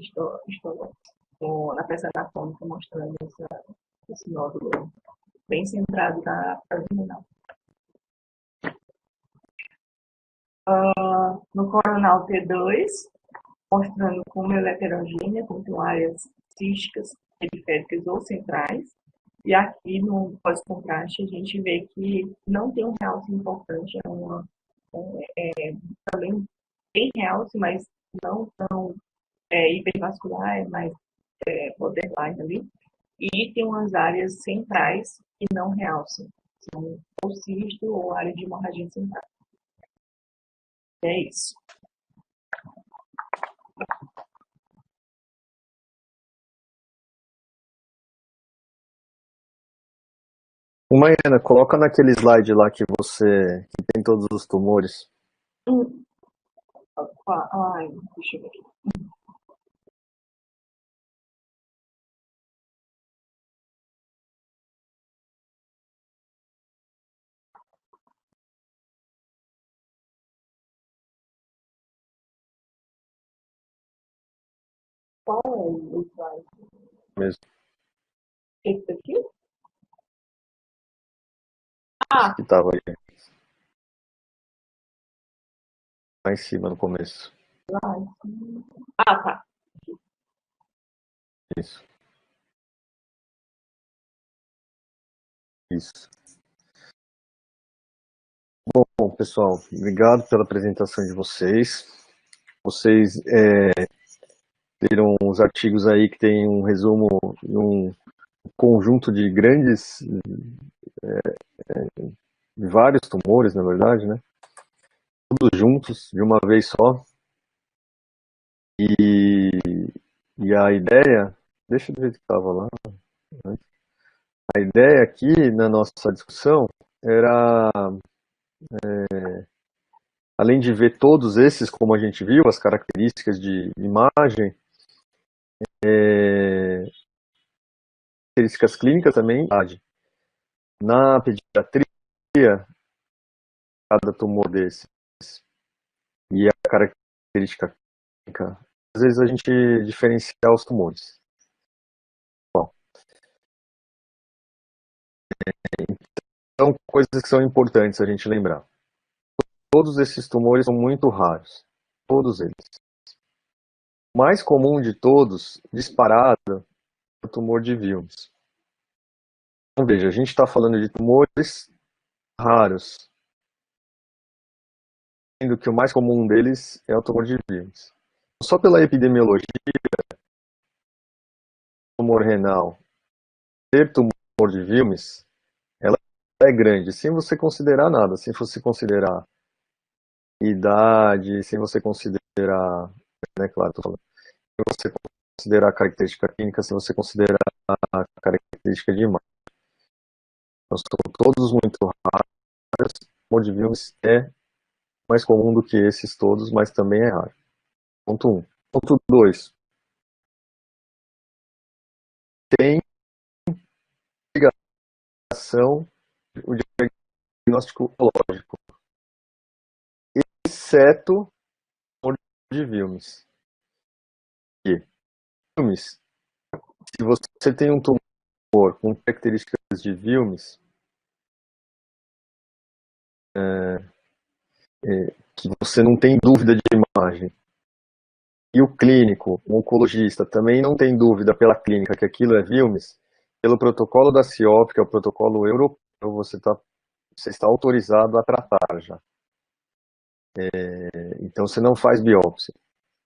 na peça anatômica, mostrando esse nódulo bem centrado na abdominal. No coronal T2, mostrando como ela é heterogênea, com áreas císticas, periféricas ou centrais. E aqui no pós-contraste a gente vê que não tem um realce importante, também tem realce, mas não tão hipervascular, é mais borderline ali. E tem umas áreas centrais que não realçam, são ou cisto ou área de hemorragia central. É isso. Mariana, coloca naquele slide lá que tem todos os tumores. Ai, deixa eu ver aqui. Qual é o slide? Mesmo. Esse aqui? Que tava aí. Lá em cima, no começo. Lá em cima. Tá. Isso. Isso. Bom, pessoal, obrigado pela apresentação de vocês. Vocês leram os artigos aí que tem um resumo, um conjunto de vários tumores, na verdade, né? Todos juntos, de uma vez só. E a ideia, deixa eu ver que estava lá. A ideia aqui na nossa discussão era, além de ver todos esses, como a gente viu, as características de imagem, características clínicas também. Na pediatria, cada tumor desses e a característica clínica, às vezes a gente diferenciar os tumores. Bom, então, coisas que são importantes a gente lembrar. Todos esses tumores são muito raros. Todos eles. O mais comum de todos, disparado, é o tumor de Wilms. Então, veja, a gente está falando de tumores raros, sendo que o mais comum deles é o tumor de Wilms. Só pela epidemiologia, tumor renal, ter tumor de Wilms, ela é grande, sem você considerar nada, sem você considerar idade, sem você considerar, né, claro, tô falando, sem você considerar a característica clínica, sem você considerar a característica de imagem. Então, são todos muito raros. O tumor de Wilms é mais comum do que esses todos, mas também é raro. Ponto 1. Ponto 2. Tem ligação o diagnóstico oncológico, exceto o tumor de Wilms. E Wilms, se você tem um tumor com características de Wilms, que você não tem dúvida de imagem, e o clínico, o oncologista, também não tem dúvida pela clínica que aquilo é Wilms, pelo protocolo da CIOP, que é o protocolo europeu, você está autorizado a tratar já. Então você não faz biópsia.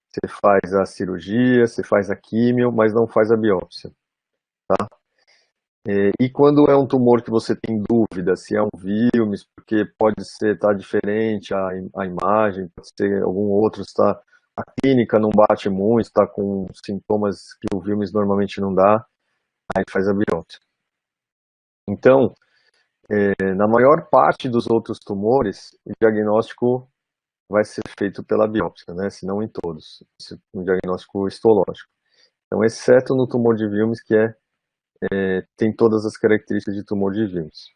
Você faz a cirurgia, você faz a químio, mas não faz a biópsia. Tá? E quando é um tumor que você tem dúvida se é um Wilms, porque pode ser, tá diferente a imagem, pode ser algum outro, está a clínica não bate muito, está com sintomas que o Wilms normalmente não dá, aí faz a biópsia. Então, na maior parte dos outros tumores, o diagnóstico vai ser feito pela biópsia, né? Se não em todos, um diagnóstico histológico. Então, exceto no tumor de Wilms, que tem todas as características de tumor de Wilms.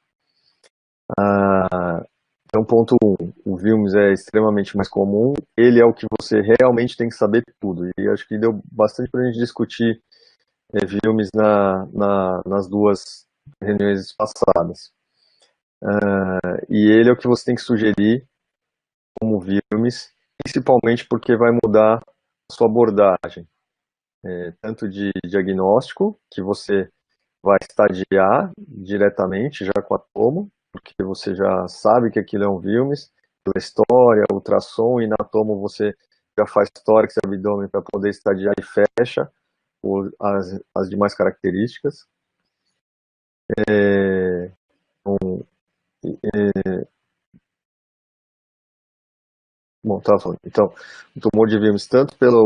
Então, ponto 1, o Wilms é extremamente mais comum, ele é o que você realmente tem que saber tudo, e acho que deu bastante para a gente discutir Wilms nas duas reuniões passadas. E ele é o que você tem que sugerir como Wilms, principalmente porque vai mudar a sua abordagem, tanto de diagnóstico, que você vai estadiar diretamente já com a tomo, porque você já sabe que aquilo é um Wilms, pela história, ultrassom e na tomo você já faz tórax e abdômen para poder estadiar e fecha as demais características. Bom, tá falando. Então, o tumor de Wilms, tanto pela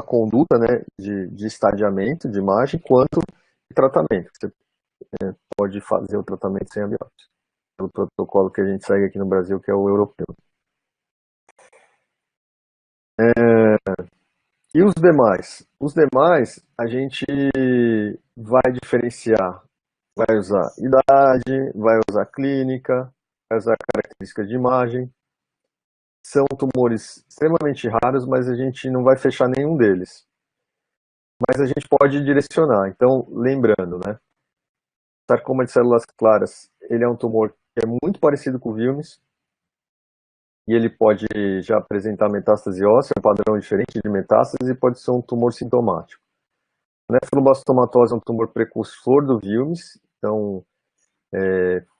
conduta, né, de estadiamento, de imagem, quanto de tratamento. Você pode fazer o tratamento sem a biópsia. O protocolo que a gente segue aqui no Brasil, que é o europeu. E os demais? Os demais, a gente vai diferenciar. Vai usar idade, vai usar clínica, vai usar características de imagem. São tumores extremamente raros, mas a gente não vai fechar nenhum deles. Mas a gente pode direcionar. Então, lembrando, né? Sarcoma de células claras, ele é um tumor que é muito parecido com o Wilms, e ele pode já apresentar metástase óssea, um padrão diferente de metástase, e pode ser um tumor sintomático. A nefroblastomatose é um tumor precursor do Wilms, então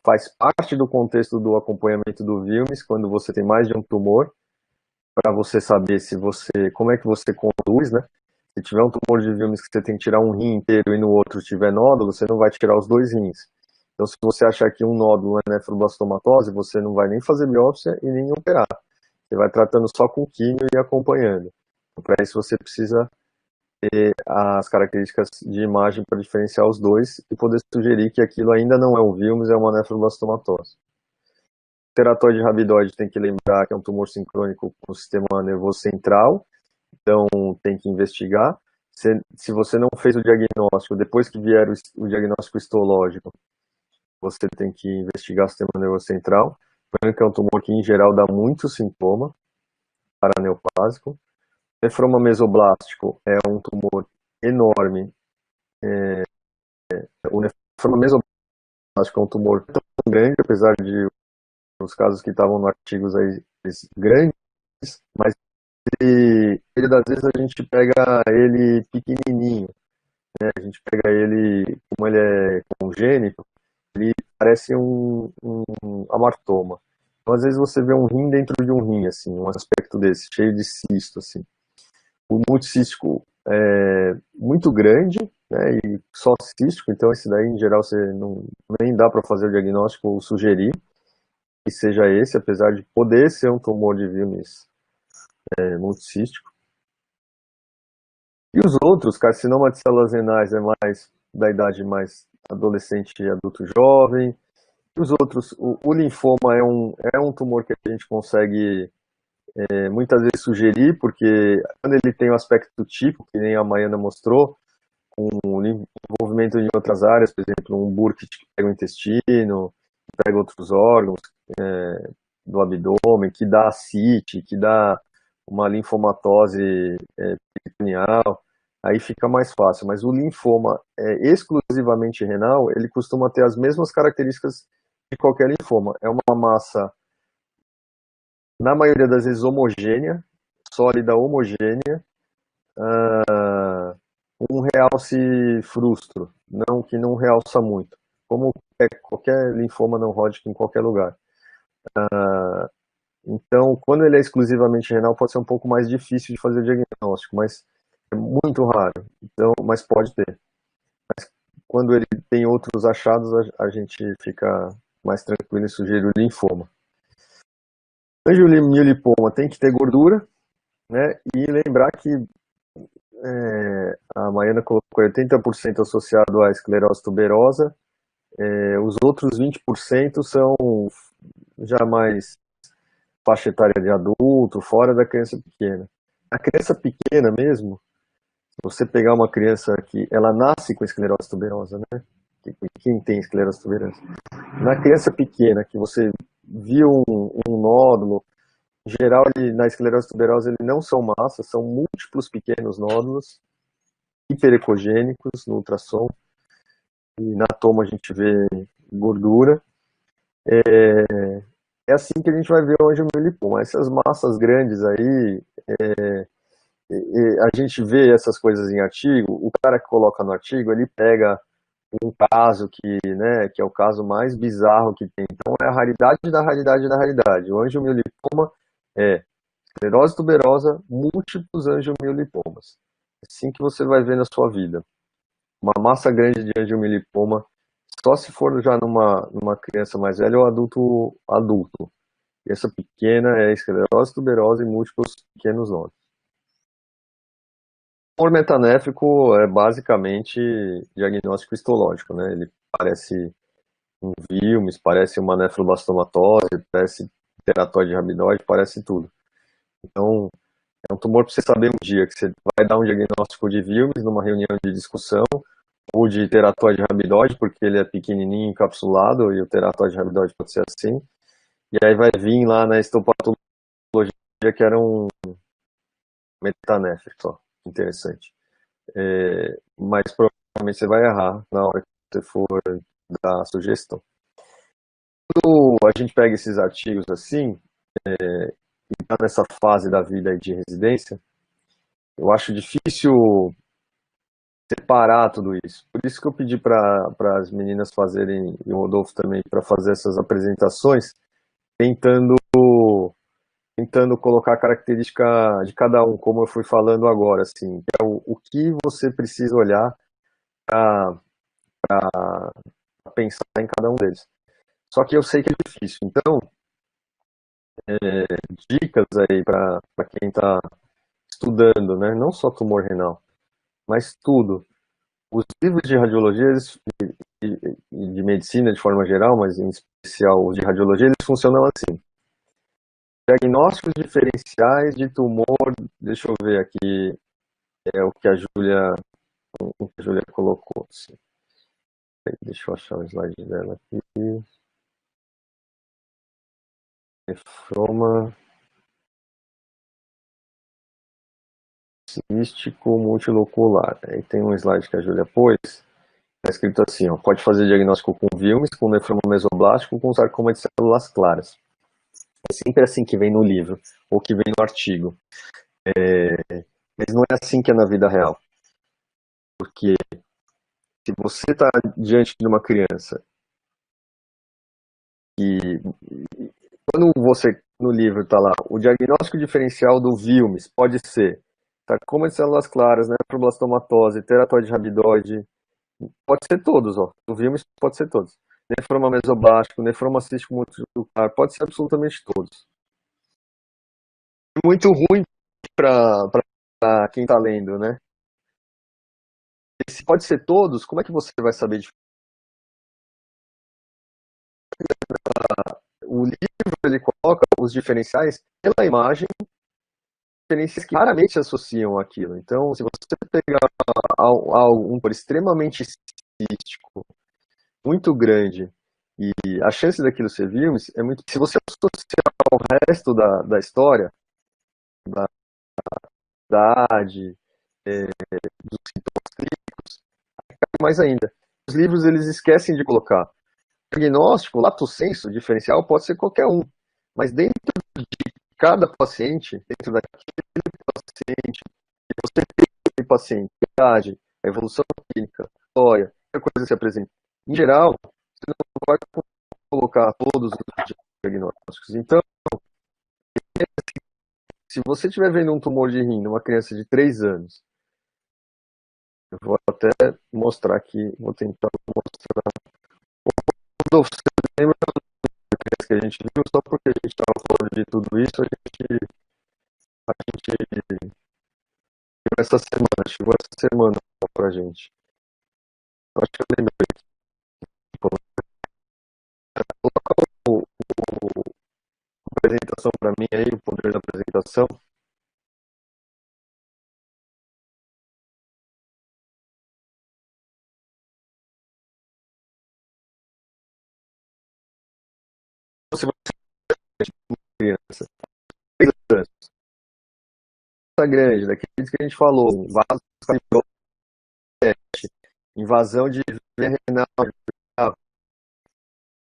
faz parte do contexto do acompanhamento do Wilms, quando você tem mais de um tumor, para você saber como é que você conduz, né? Se tiver um tumor de Wilms que você tem que tirar um rim inteiro e no outro tiver nódulo, você não vai tirar os dois rins. Então, se você achar que um nódulo é nefroblastomatose, você não vai nem fazer biópsia e nem operar. Você vai tratando só com químio e acompanhando. Então, para isso, você precisa ter as características de imagem para diferenciar os dois e poder sugerir que aquilo ainda não é um Wilms, é uma nefroblastomatose. O teratoide rabidoide tem que lembrar que é um tumor sincrônico com o sistema nervoso central, então tem que investigar. Se você não fez o diagnóstico, depois que vier o diagnóstico histológico, você tem que investigar o sistema nervoso central. Lembrando que é um tumor que, em geral, dá muito sintoma paraneoplásico. Nefroma mesoblástico é um tumor enorme. O nefroma mesoblástico é um tumor tão grande, apesar de os casos que estavam no artigos aí grandes, mas ele das vezes a gente pega ele pequenininho, né? A gente pega ele, como ele é congênito, ele parece um amartoma. Então, às vezes você vê um rim dentro de um rim, assim, um aspecto desse, cheio de cisto, assim. O multicístico é muito grande, né, e só cístico, então esse daí, em geral, você nem dá para fazer o diagnóstico ou sugerir que seja esse, apesar de poder ser um tumor de Wilms multicístico. E os outros, carcinoma de células renais é mais da idade mais adolescente e adulto jovem. E os outros, o linfoma é um tumor que a gente consegue muitas vezes sugerir, porque quando ele tem um aspecto típico, que nem a Maiana mostrou, com envolvimento em outras áreas, por exemplo, um Burkitt que pega o intestino, que pega outros órgãos do abdômen, que dá ascite, que dá uma linfomatose peritoneal, aí fica mais fácil. Mas o linfoma exclusivamente renal, ele costuma ter as mesmas características de qualquer linfoma. É uma massa, na maioria das vezes, homogênea, sólida homogênea, um realce frustro, que não realça muito, como qualquer linfoma não Hodgkin em qualquer lugar. Então, quando ele é exclusivamente renal, pode ser um pouco mais difícil de fazer o diagnóstico, mas é muito raro, então, mas pode ter. Mas quando ele tem outros achados, a gente fica mais tranquilo em sugerir o linfoma. Angiomiolipoma tem que ter gordura, né? E lembrar que a Maiana colocou 80% associado à esclerose tuberosa, os outros 20% são já mais faixa etária de adulto, fora da criança pequena. A criança pequena mesmo, você pegar uma criança que ela nasce com esclerose tuberosa, né? Quem tem esclerose tuberosa? Na criança pequena, que você viu um nódulo, em geral, na esclerose tuberosa, ele não são massas, são múltiplos pequenos nódulos hiperecogênicos no ultrassom, e na toma a gente vê gordura. É assim que a gente vai ver o angiomiolipoma. Essas massas grandes aí, a gente vê essas coisas em artigo, o cara que coloca no artigo, ele pega um caso que, né, que é o caso mais bizarro que tem. Então é a raridade da raridade da raridade. O angiomiolipoma é esclerose tuberosa, múltiplos angiomiolipomas. Assim que você vai ver na sua vida. Uma massa grande de angiomiolipoma, só se for já numa criança mais velha ou adulto. Criança pequena é esclerose tuberosa e múltiplos pequenos nódulos. O tumor metanéfrico é basicamente diagnóstico histológico, né? Ele parece um Wilms, parece uma nefroblastomatose, parece teratoide rabidoide, parece tudo. Então, é um tumor para você saber um dia que você vai dar um diagnóstico de Wilms numa reunião de discussão, ou de teratoide rabidoide, porque ele é pequenininho, encapsulado, e o teratoide rabidoide pode ser assim. E aí vai vir lá na histopatologia que era um metanéfrico, só. Interessante. Mas provavelmente você vai errar na hora que você for dar a sugestão. Quando a gente pega esses artigos assim, e está nessa fase da vida de residência, eu acho difícil separar tudo isso. Por isso que eu pedi para as meninas fazerem, e o Rodolfo também, para fazer essas apresentações, tentando colocar a característica de cada um, como eu fui falando agora, assim, que é o que você precisa olhar para pensar em cada um deles. Só que eu sei que é difícil, então, dicas aí para quem está estudando, né, não só tumor renal, mas tudo. Os livros de radiologia e de medicina de forma geral, mas em especial os de radiologia, eles funcionam assim. Diagnósticos diferenciais de tumor, deixa eu ver aqui, é o que a Júlia colocou. Assim. Deixa eu achar o slide dela aqui. Nefroma cístico multilocular. Aí tem um slide que a Júlia pôs, está escrito assim, ó, pode fazer diagnóstico com Wilms, com nefroma mesoblástico, com sarcoma de células claras. É sempre assim que vem no livro, ou que vem no artigo. Mas não é assim que é na vida real. Porque se você está diante de uma criança e quando você, no livro, está lá, o diagnóstico diferencial do Wilms pode ser sarcoma de células claras, nefroblastomatose, teratoide rabidoide, pode ser todos, ó. O Wilms pode ser todos. Nefroma mesoblástico, nefroma cístico multilocular, pode ser absolutamente todos. É muito ruim para quem está lendo, né? E se pode ser todos, como é que você vai saber? O livro ele coloca os diferenciais pela imagem, diferenciais que raramente se associam àquilo. Então, se você pegar algo um por extremamente cístico, muito grande, e a chance daquilo ser Wilms é muito. Se você associar ao resto da história, da idade, dos sintomas clínicos, mais ainda. Os livros eles esquecem de colocar. O diagnóstico, lato sensu, diferencial, pode ser qualquer um. Mas dentro de cada paciente, dentro daquele paciente, você tem aquele paciente, a idade, a evolução clínica, a história, a coisa que se apresenta. Em geral, você não vai colocar todos os diagnósticos. Então, se você estiver vendo um tumor de rim numa criança de 3 anos, eu vou até mostrar aqui, vou tentar mostrar. Rodolfo, você lembra que a gente viu? Só porque a gente estava falando de tudo isso, a gente viu essa semana, chegou essa semana pra gente. Eu acho que eu lembrei. Coloca a apresentação para mim aí, o poder da apresentação. você vai ser uma criança, 3 anos, grande, daqueles que a gente falou, vasos capilares, invasão de veia renal,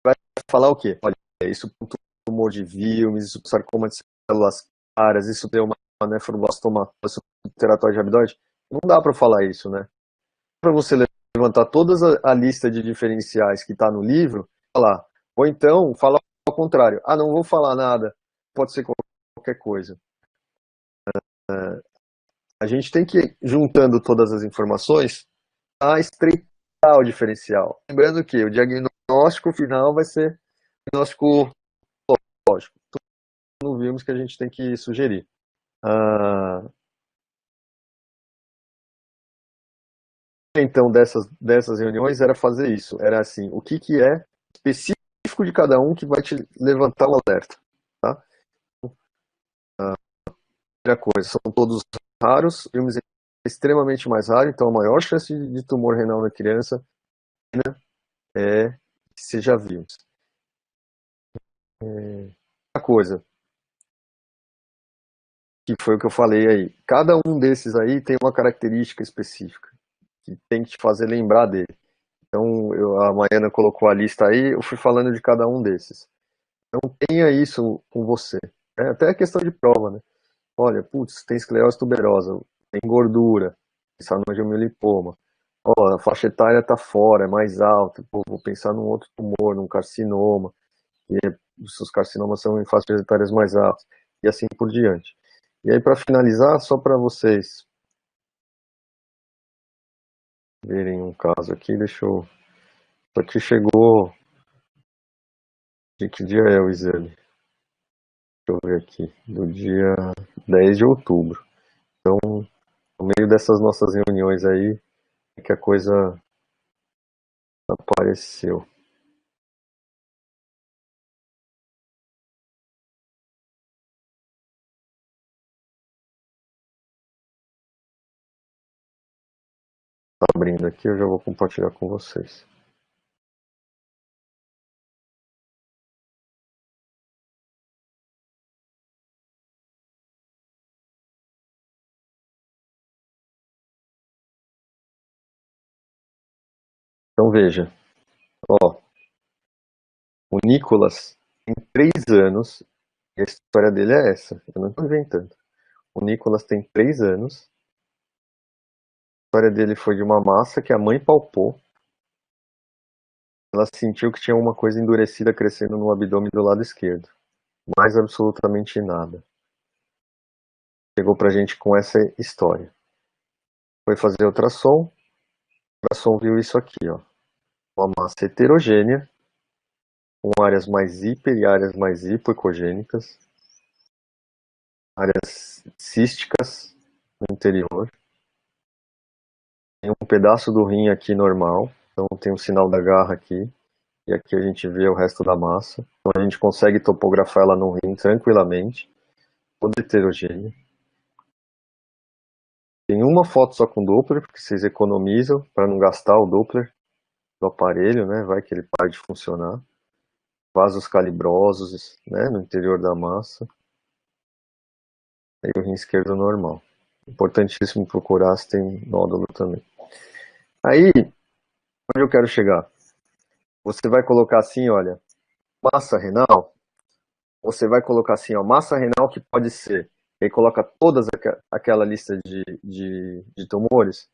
vai falar o quê? Olha, isso é um tumor de Wilms, isso é sarcoma de células claras, isso tem uma nefroblastomatose subteratóide rabdoide. Não dá para falar isso, né? Para você levantar toda a lista de diferenciais que está no livro, falar. Ou então, falar ao contrário. Ah, não vou falar nada, pode ser qualquer coisa. A gente tem que ir juntando todas as informações a estreitar o diferencial. Lembrando que o diagnóstico final vai ser diagnóstico lógico. Não vimos que a gente tem que sugerir. Então, dessas reuniões era fazer isso. Era assim, o que é específico de cada um que vai te levantar o alerta. Tá? Primeira coisa, são todos raros, filmes extremamente mais raro, então a maior chance de tumor renal na criança é que seja vimos. Outra coisa, que foi o que eu falei aí, cada um desses aí tem uma característica específica, que tem que te fazer lembrar dele. Então, a Maiana colocou a lista aí, eu fui falando de cada um desses. Então, tenha isso com você. Até a questão de prova, né? Olha, putz, tem esclerose tuberosa, tem gordura, pensar no angiomilipoma. Ó, a faixa etária tá fora, é mais alta. Pô, vou pensar num outro tumor, num carcinoma. Os seus carcinomas são em faixas etárias mais altas. E assim por diante. E aí, para finalizar, só para vocês verem um caso aqui, deixa eu. Isso aqui chegou. De que dia é o exame? Deixa eu ver aqui. Do dia 10 de outubro. Então, no meio dessas nossas reuniões aí, é que a coisa apareceu. Tá abrindo aqui, eu já vou compartilhar com vocês. Então veja, ó, o Nicolas tem 3 anos, e a história dele é essa, eu não estou inventando. O Nicolas tem 3 anos, a história dele foi de uma massa que a mãe palpou, ela sentiu que tinha uma coisa endurecida crescendo no abdômen do lado esquerdo, mais absolutamente nada. Chegou pra gente com essa história. Foi fazer ultrassom, o ultrassom viu isso aqui, ó, uma massa heterogênea, com áreas mais hiper e áreas mais hipoecogênicas, áreas císticas no interior. Tem um pedaço do rim aqui normal, então tem um sinal da garra aqui, e aqui a gente vê o resto da massa. Então a gente consegue topografar ela no rim tranquilamente, toda heterogênea. Tem uma foto só com Doppler, porque vocês economizam para não gastar o Doppler do aparelho, né? Vai que ele pare de funcionar. Vasos calibrosos, né? No interior da massa. E o rim esquerdo normal. Importantíssimo procurar se tem nódulo também. Aí, onde eu quero chegar? Você vai colocar assim, olha, massa renal. Você vai colocar assim, ó, massa renal que pode ser. E aí coloca todas aquela lista de tumores.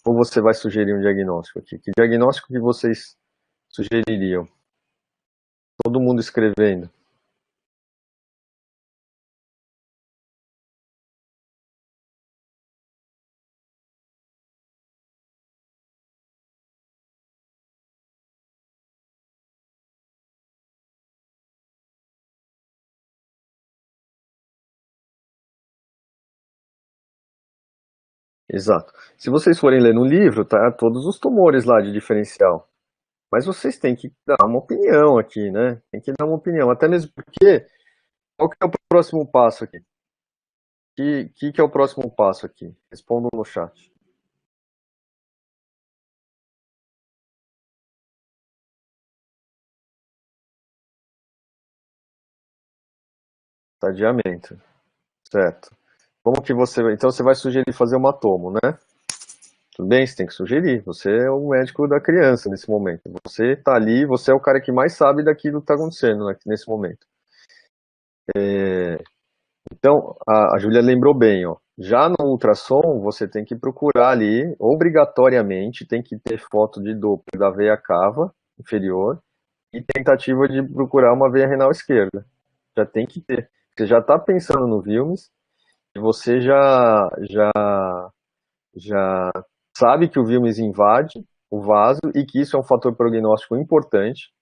Ou você vai sugerir um diagnóstico aqui? Que diagnóstico que vocês sugeririam? Todo mundo escrevendo. Exato. Se vocês forem ler no livro, tá todos os tumores lá de diferencial. Mas vocês têm que dar uma opinião aqui, né? Tem que dar uma opinião. Até mesmo porque, qual que é o próximo passo aqui? Que é o próximo passo aqui? Respondam no chat. Estadiamento, certo. Como que você... Então você vai sugerir fazer uma tomo, né? Tudo bem, você tem que sugerir. Você é o médico da criança nesse momento. Você tá ali, você é o cara que mais sabe daquilo que tá acontecendo nesse momento. Então, a Júlia lembrou bem, ó. Já no ultrassom, você tem que procurar ali, obrigatoriamente, tem que ter foto de Doppler da veia cava inferior e tentativa de procurar uma veia renal esquerda. Já tem que ter. Você já está pensando no Wilms e você já sabe que o Wilms invade o vaso e que isso é um fator prognóstico importante,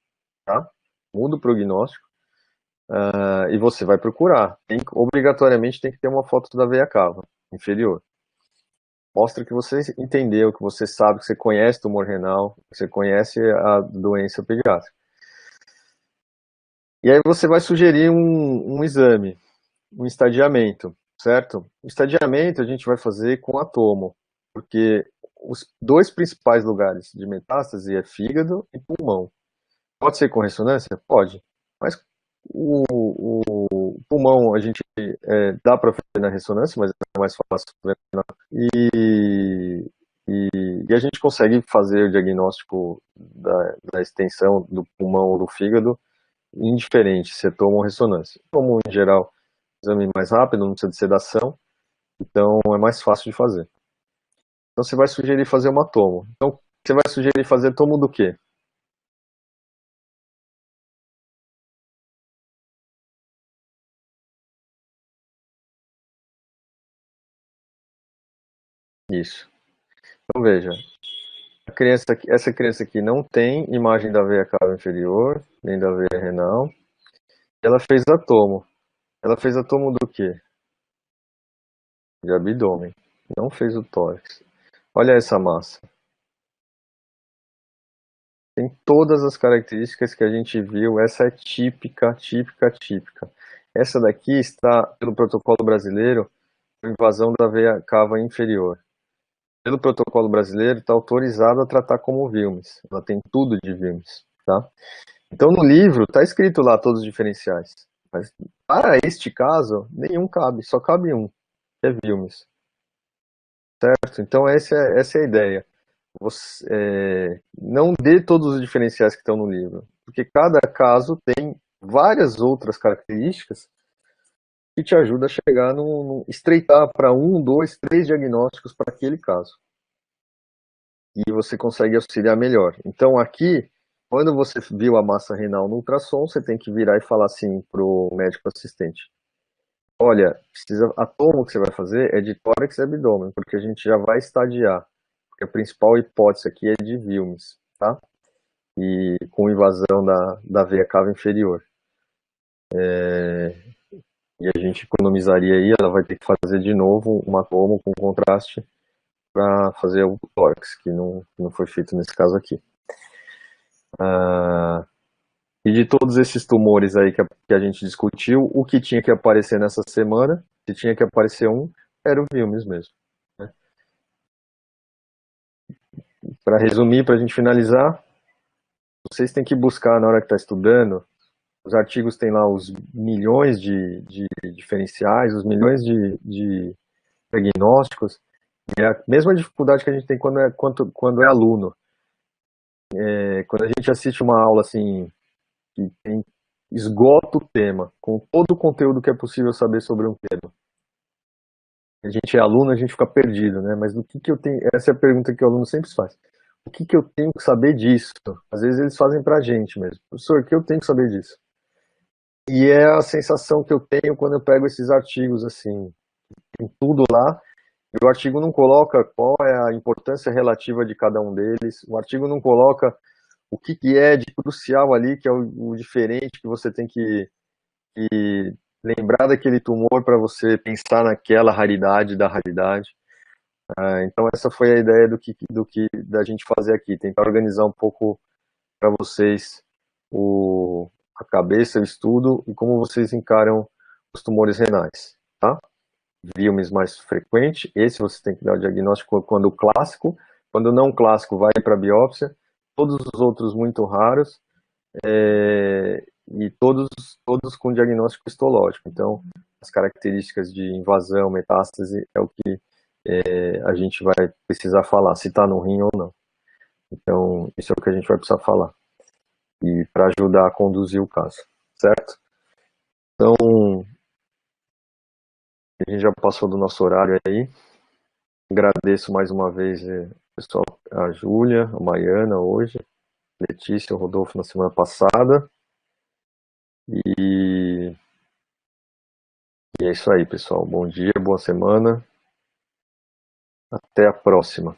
tá? Muda o prognóstico. E você vai procurar. Obrigatoriamente tem que ter uma foto da veia cava inferior. Mostra que você entendeu, que você sabe, que você conhece tumor renal, que você conhece a doença pediátrica. E aí você vai sugerir um exame, um estadiamento, certo? O estadiamento a gente vai fazer com a tomo, porque os dois principais lugares de metástase é fígado e pulmão. Pode ser com ressonância? Pode. Mas o pulmão a gente dá para fazer na ressonância, mas é mais fácil ver e a gente consegue fazer o diagnóstico da extensão do pulmão ou do fígado indiferente se toma ressonância. Como em geral, exame mais rápido, não precisa de sedação, então é mais fácil de fazer. Então você vai sugerir fazer uma tomo. Então você vai sugerir fazer tomo do quê? Isso. Então veja, essa criança aqui não tem imagem da veia cava inferior, nem da veia renal. Ela fez a tomo. Ela fez a tomo do quê? De abdômen. Não fez o tórax. Olha essa massa. Tem todas as características que a gente viu. Essa é típica, típica, típica. Essa daqui está, pelo protocolo brasileiro, com invasão da veia cava inferior. Pelo protocolo brasileiro, está autorizado a tratar como Wilms. Ela tem tudo de Wilms, tá? Então, no livro, está escrito lá todos os diferenciais. Mas, para este caso, nenhum cabe. Só cabe um, que é Wilms. Certo? Então, essa é a ideia. Você, não dê todos os diferenciais que estão no livro. Porque cada caso tem várias outras características que te ajuda a chegar estreitar para um, dois, três diagnósticos para aquele caso. E você consegue auxiliar melhor. Então aqui, quando você viu a massa renal no ultrassom, você tem que virar e falar assim para o médico assistente: olha, a tomo que você vai fazer é de tórax e abdômen, porque a gente já vai estadiar. Porque a principal hipótese aqui é de Wilms, tá? E com invasão da veia cava inferior. E a gente economizaria aí, ela vai ter que fazer de novo uma tomo com contraste para fazer o tórax, que não foi feito nesse caso aqui. E de todos esses tumores aí que a gente discutiu, o que tinha que aparecer nessa semana, se tinha que aparecer era o Wilms mesmo. Né? Para resumir, para a gente finalizar, vocês têm que buscar na hora que está estudando, os artigos têm lá os milhões de diferenciais, os milhões de diagnósticos, e é a mesma dificuldade que a gente tem quando é aluno. Quando a gente assiste uma aula assim, que esgota o tema, com todo o conteúdo que é possível saber sobre um tema. A gente é aluno, a gente fica perdido, né? Mas o que eu tenho? Essa é a pergunta que o aluno sempre faz. O que eu tenho que saber disso? Às vezes eles fazem pra gente mesmo. Professor, o que eu tenho que saber disso? E é a sensação que eu tenho quando eu pego esses artigos, assim, tem tudo lá, e o artigo não coloca qual é a importância relativa de cada um deles, o artigo não coloca o que é de crucial ali, que é o diferente, que você tem que lembrar daquele tumor para você pensar naquela raridade da raridade. Então essa foi a ideia da gente fazer aqui, tentar organizar um pouco para vocês a cabeça, o estudo e como vocês encaram os tumores renais, tá? Wilms mais frequente, esse você tem que dar o diagnóstico quando clássico, quando não clássico vai para biópsia, todos os outros muito raros, e todos com diagnóstico histológico. Então, as características de invasão, metástase, é o que a gente vai precisar falar, se está no rim ou não. Então, isso é o que a gente vai precisar falar. E para ajudar a conduzir o caso, certo? Então, a gente já passou do nosso horário aí. Agradeço mais uma vez, pessoal, a Júlia, a Maiana hoje, Letícia, o Rodolfo na semana passada. E é isso aí, pessoal. Bom dia, boa semana. Até a próxima.